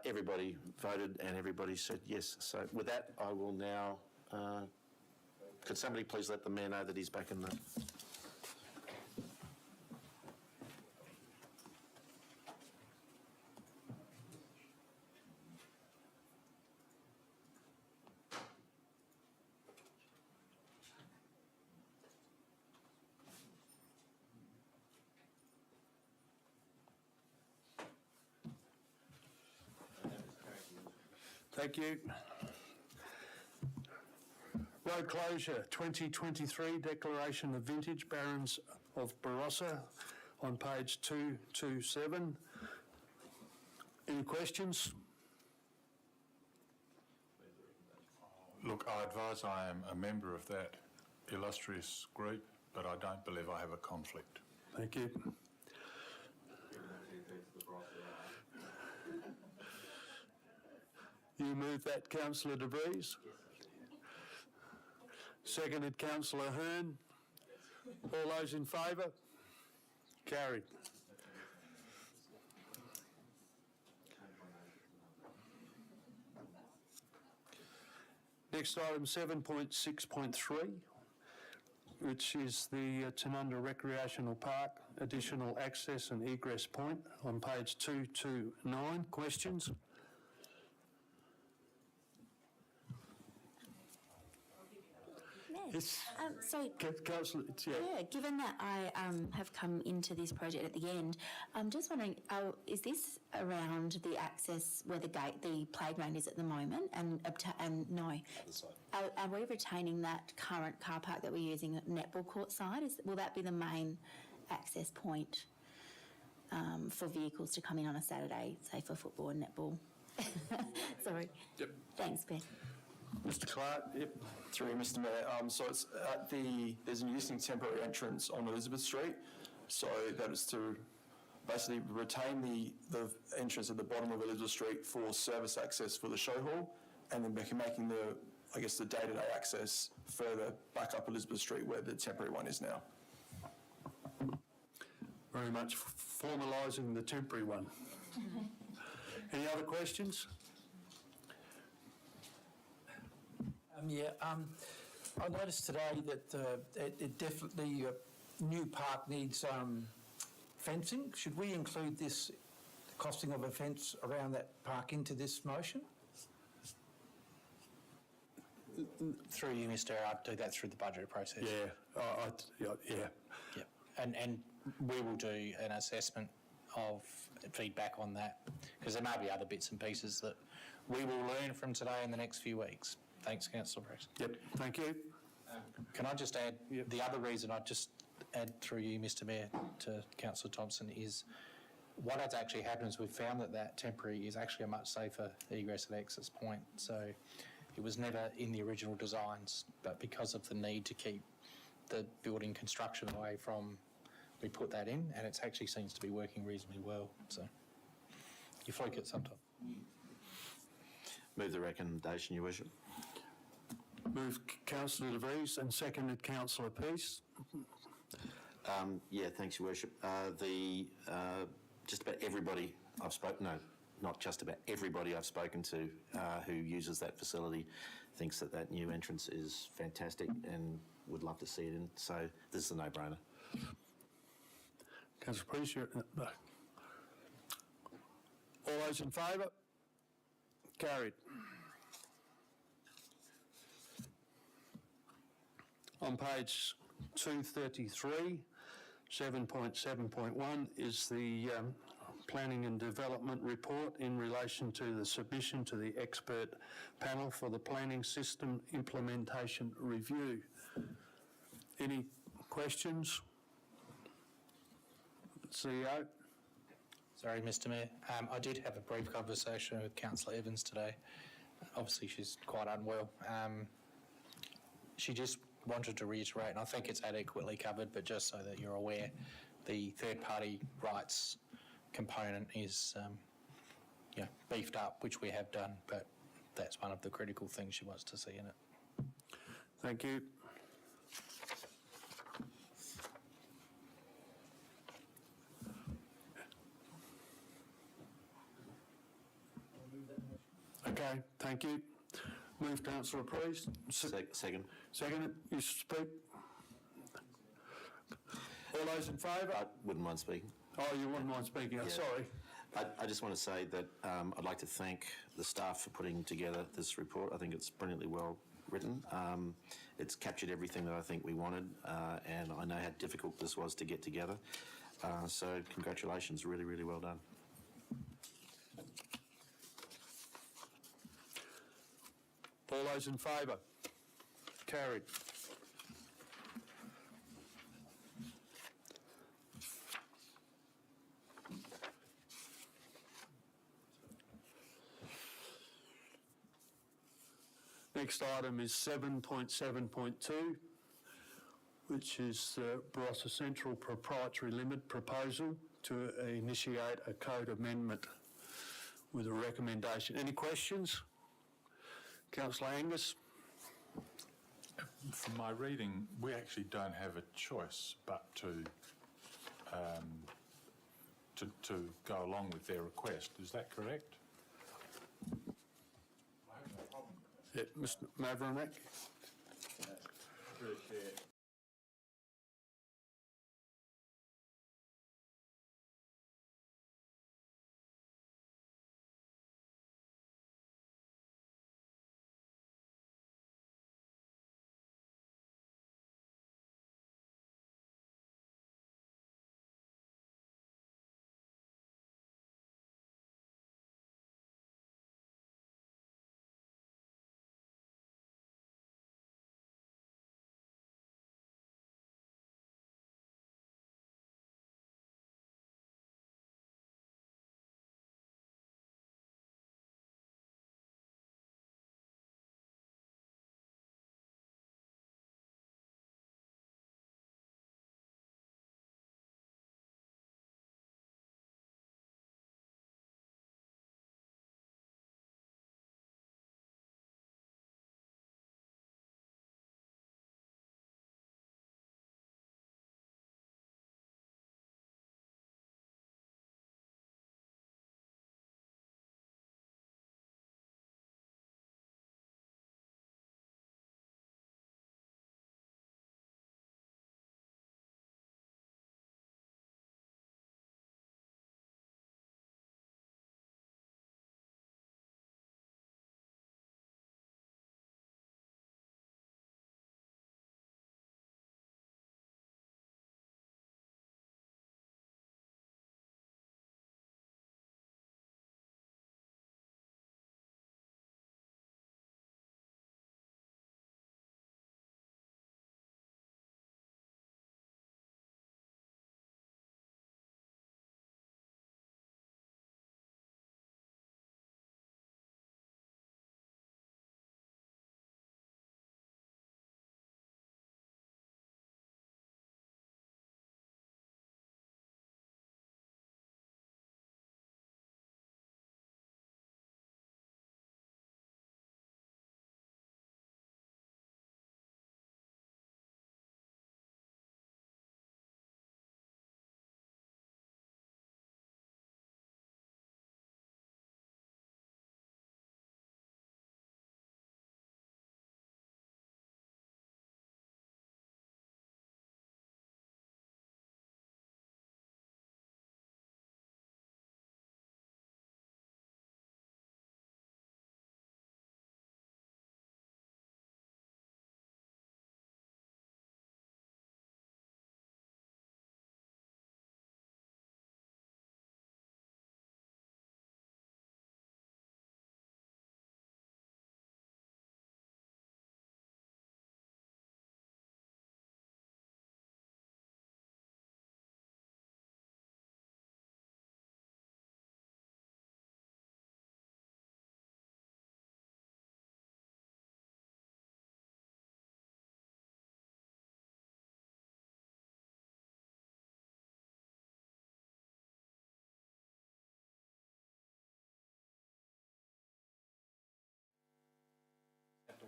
Everybody voted and everybody said yes. So with that, I will now, could somebody please let the mayor know that he's back in the... Thank you. Road closure, 2023 Declaration of Vintage, Barons of Barossa, on page 227. Any questions? Look, I advise I am a member of that illustrious group, but I don't believe I have a conflict. Thank you. You move that, Councillor De Vries? Seconded, Councillor Hearn. All those in favour? Carried. Next item, 7.6.3, which is the Tanunda Recreational Park additional access and egress point on page 229. Questions? Yes. So, Councillor, yeah, given that I have come into this project at the end, I'm just wondering, is this around the access where the playground is at the moment? And no, are we retaining that current car park that we're using at netball court side? Will that be the main access point for vehicles to come in on a Saturday, say for football and netball? Sorry. Yep. Thanks, Ben. Mr. Clark? Yep. Through you, Mr. Mayor. So it's at there's an existing temporary entrance on Elizabeth Street. So that is to basically retain the entrance at the bottom of Elizabeth Street for service access for the show hall, and then making the day-to-day access further back up Elizabeth Street where the temporary one is now. Very much formalising the temporary one. Any other questions? I noticed today that it definitely, new park needs fencing. Should we include the costing of a fence around that park into this motion? Through you, Mr. I'd do that through the budget process. Yeah, yeah. Yep. And we will do an assessment of feedback on that, because there may be other bits and pieces that we will learn from today in the next few weeks. Thanks, Councillor Brooks. Yep, thank you. Can I just add, the other reason I'd just add through you, Mr. Mayor, to Councillor Thompson is what has actually happened is we've found that temporary is actually a much safer egress and access point. So it was never in the original designs, but because of the need to keep the building construction away from, we put that in, and it actually seems to be working reasonably well. So you fluke it sometime. Move the recommendation, Your Worship. Move Councillor De Vries and seconded Councillor Pearce. Yeah, thanks, Your Worship. Just about everybody I've spoken, no, not just about everybody I've spoken to who uses that facility thinks that new entrance is fantastic and would love to see it in. So this is a no-brainer. Councillor Pearce, all those in favour? Carried. On page 233, 7.7.1 is the Planning and Development Report in relation to the submission to the expert panel for the Planning System Implementation Review. Any questions? CEO? Sorry, Mr. Mayor. I did have a brief conversation with Councillor Evans today. Obviously, she's quite unwell. She just wanted to reiterate, and I think it's adequately covered, but just so that you're aware, the third-party rights component is beefed up, which we have done, but that's one of the critical things she wants to see in it. Thank you. Okay, thank you. Move, councillor Priest. Second. Second it. You speak. All those in favour? I wouldn't mind speaking. Oh, you wouldn't mind speaking. Yeah. Sorry. I just want to say that I'd like to thank the staff for putting together this report. I think it's brilliantly well written. It's captured everything that I think we wanted, and I know how difficult this was to get together. So congratulations, really, really well done. All those in favour? Carried. Next item is 7.7.2, which is the Barossa Central Proprietary Limit proposal to initiate a code amendment with a recommendation. Any questions? Councillor Angus? From my reading, we actually don't have a choice but to go along with their request. Is that correct? Yeah, Mr. Mavronek? Through the chair.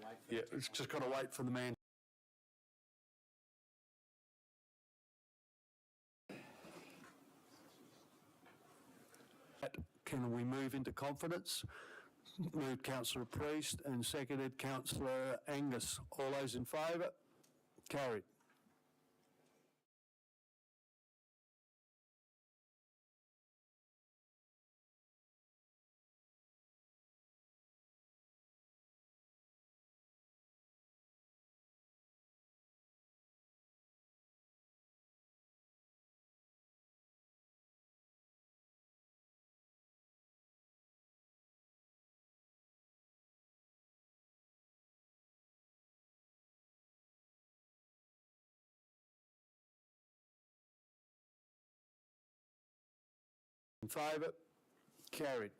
wait for Yeah, the it's just got to wait for the man. Can we move into confidence? Moved Councillor Priest and seconded Councillor Angus. All those in favour? Carried. In favour? Carried.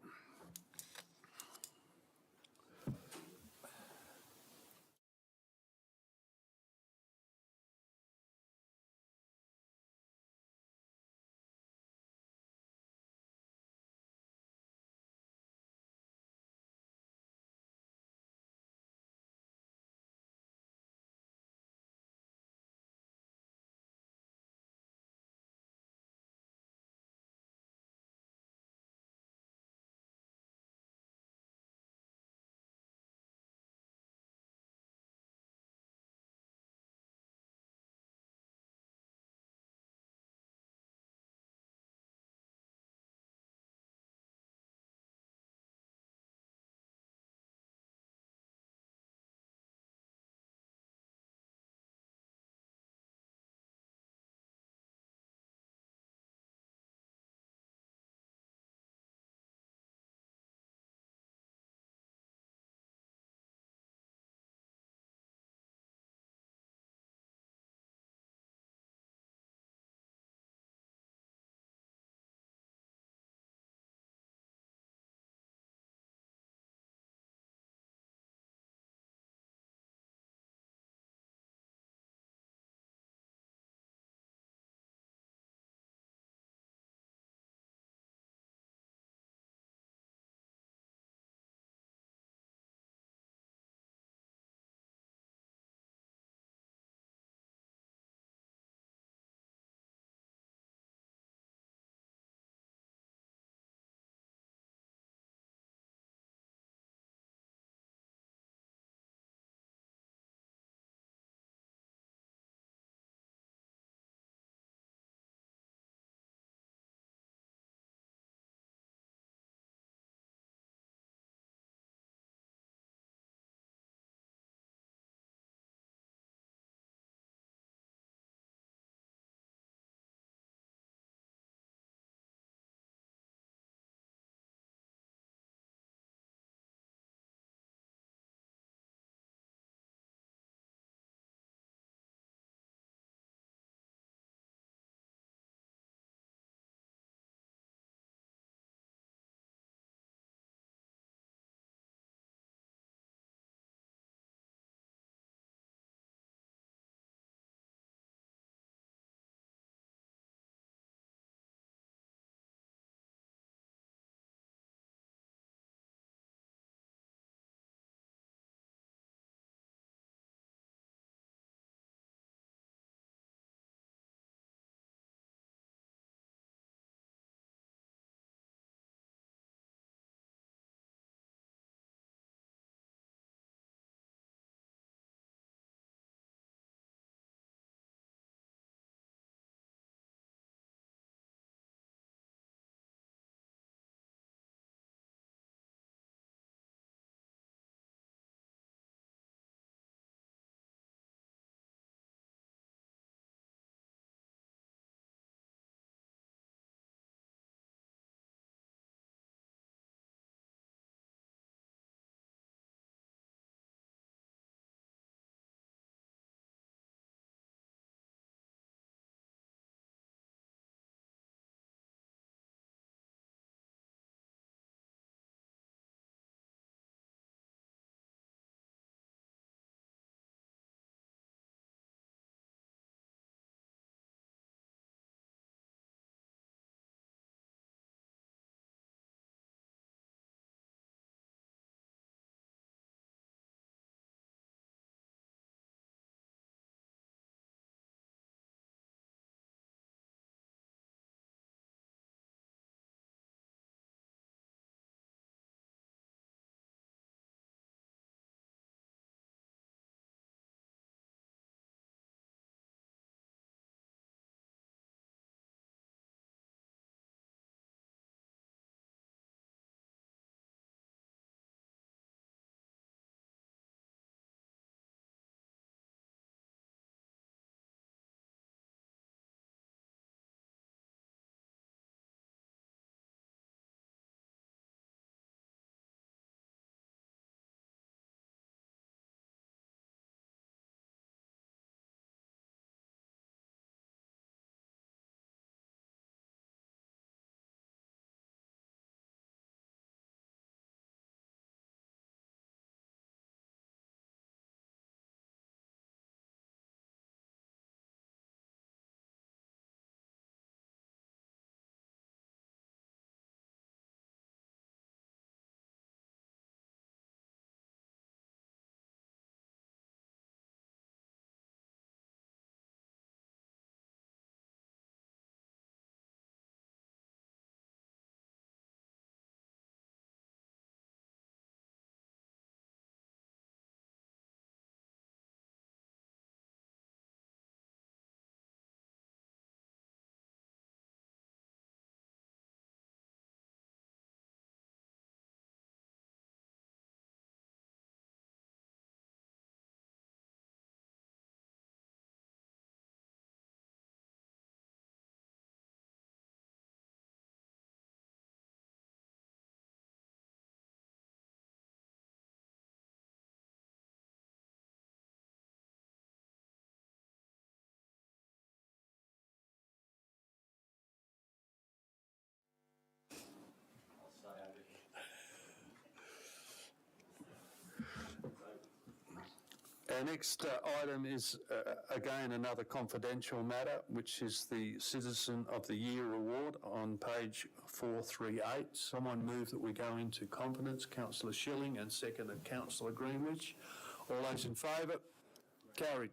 Our next item is, again, another confidential matter, which is the Citizen of the Year Award on page 438. Someone move that we go into confidence. Councillor Schilling, and seconded Councillor Greenwich. All those in favour? Carried.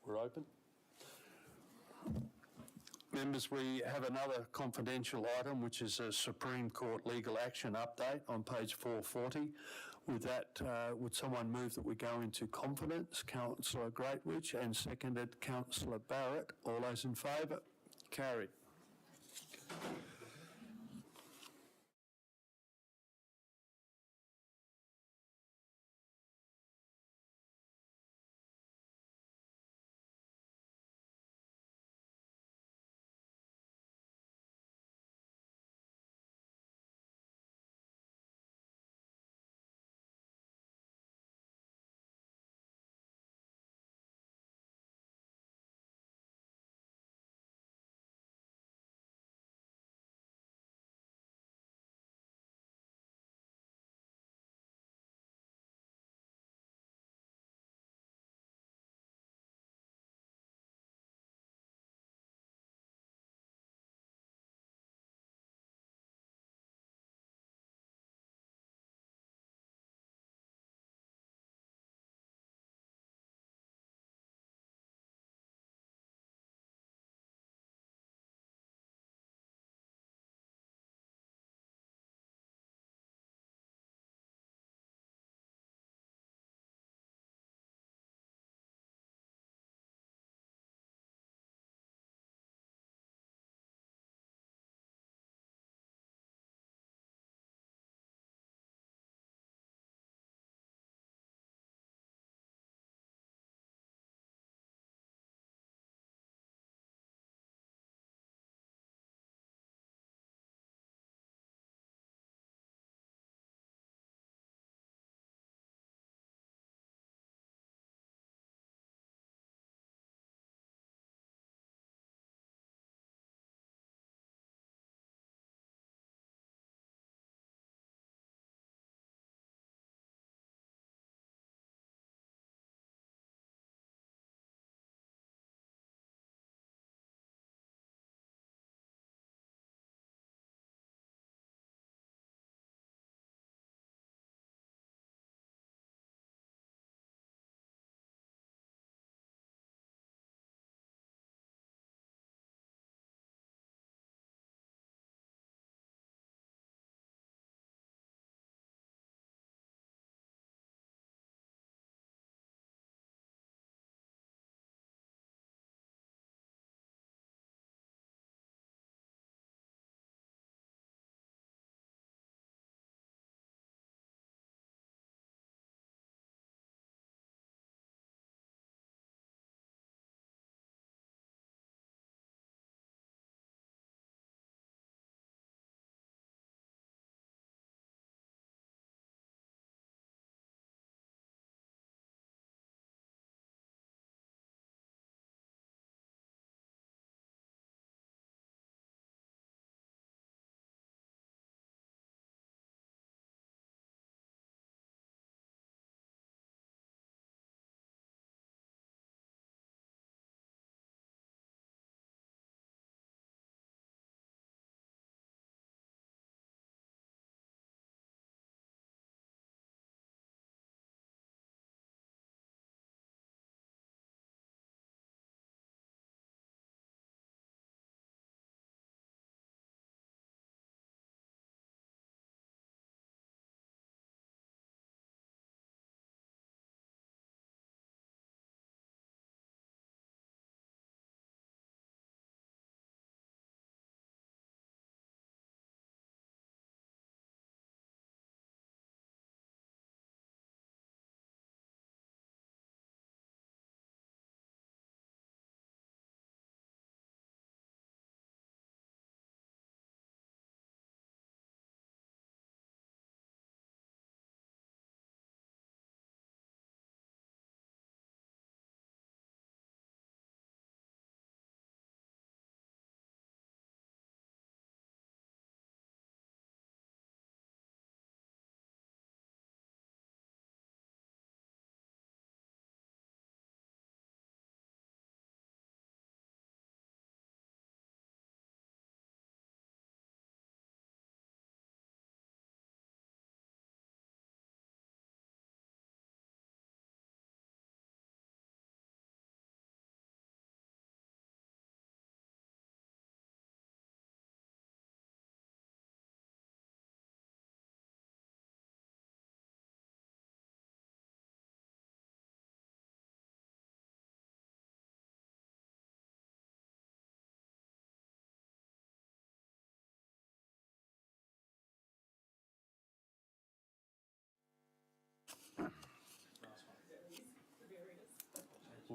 We're open. Members, we have another confidential item, which is a Supreme Court legal action update on page 440. With that, would someone move that we go into confidence? Councillor Greatwich, and seconded Councillor Barrett. All those in favour? Carried.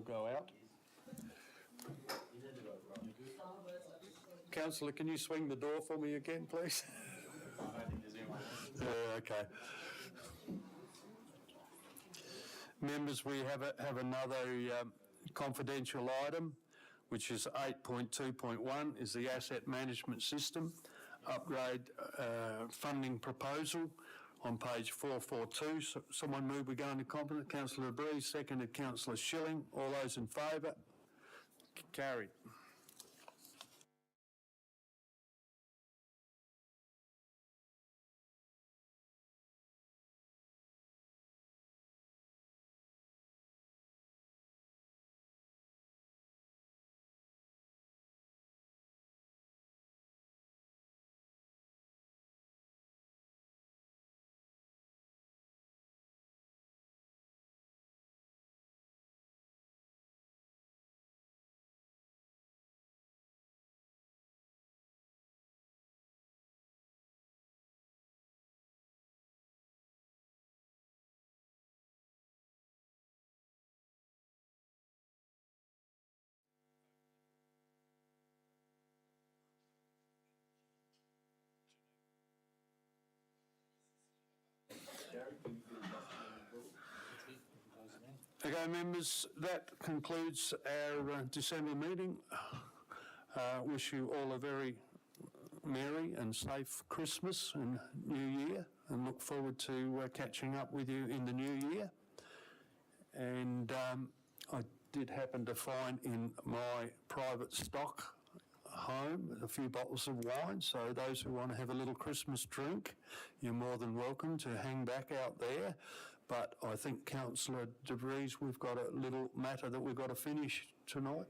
will go out. Councillor, can you swing the door for me again, please? Okay. Members, we have another confidential item, which is 8.2.1, is the asset management system upgrade funding proposal on page 442. Someone move we go into confidence. Councillor Breeze, seconded Councillor Schilling. All those in favour? Carried. Okay, members, that concludes our December meeting. Wish you all a very merry and safe Christmas and New Year, and look forward to catching up with you in the new year. And I did happen to find in my private stock home a few bottles of wine, so those who want to have a little Christmas drink, you're more than welcome to hang back out there. But I think, Councillor De Vries, we've got a little matter that we've got to finish tonight.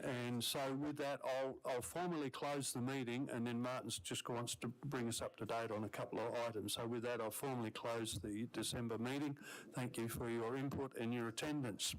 And so with that, I'll formally close the meeting, and then Martin's just wants to bring us up to date on a couple of items. So with that, I'll formally close the December meeting. Thank you for your input and your attendance.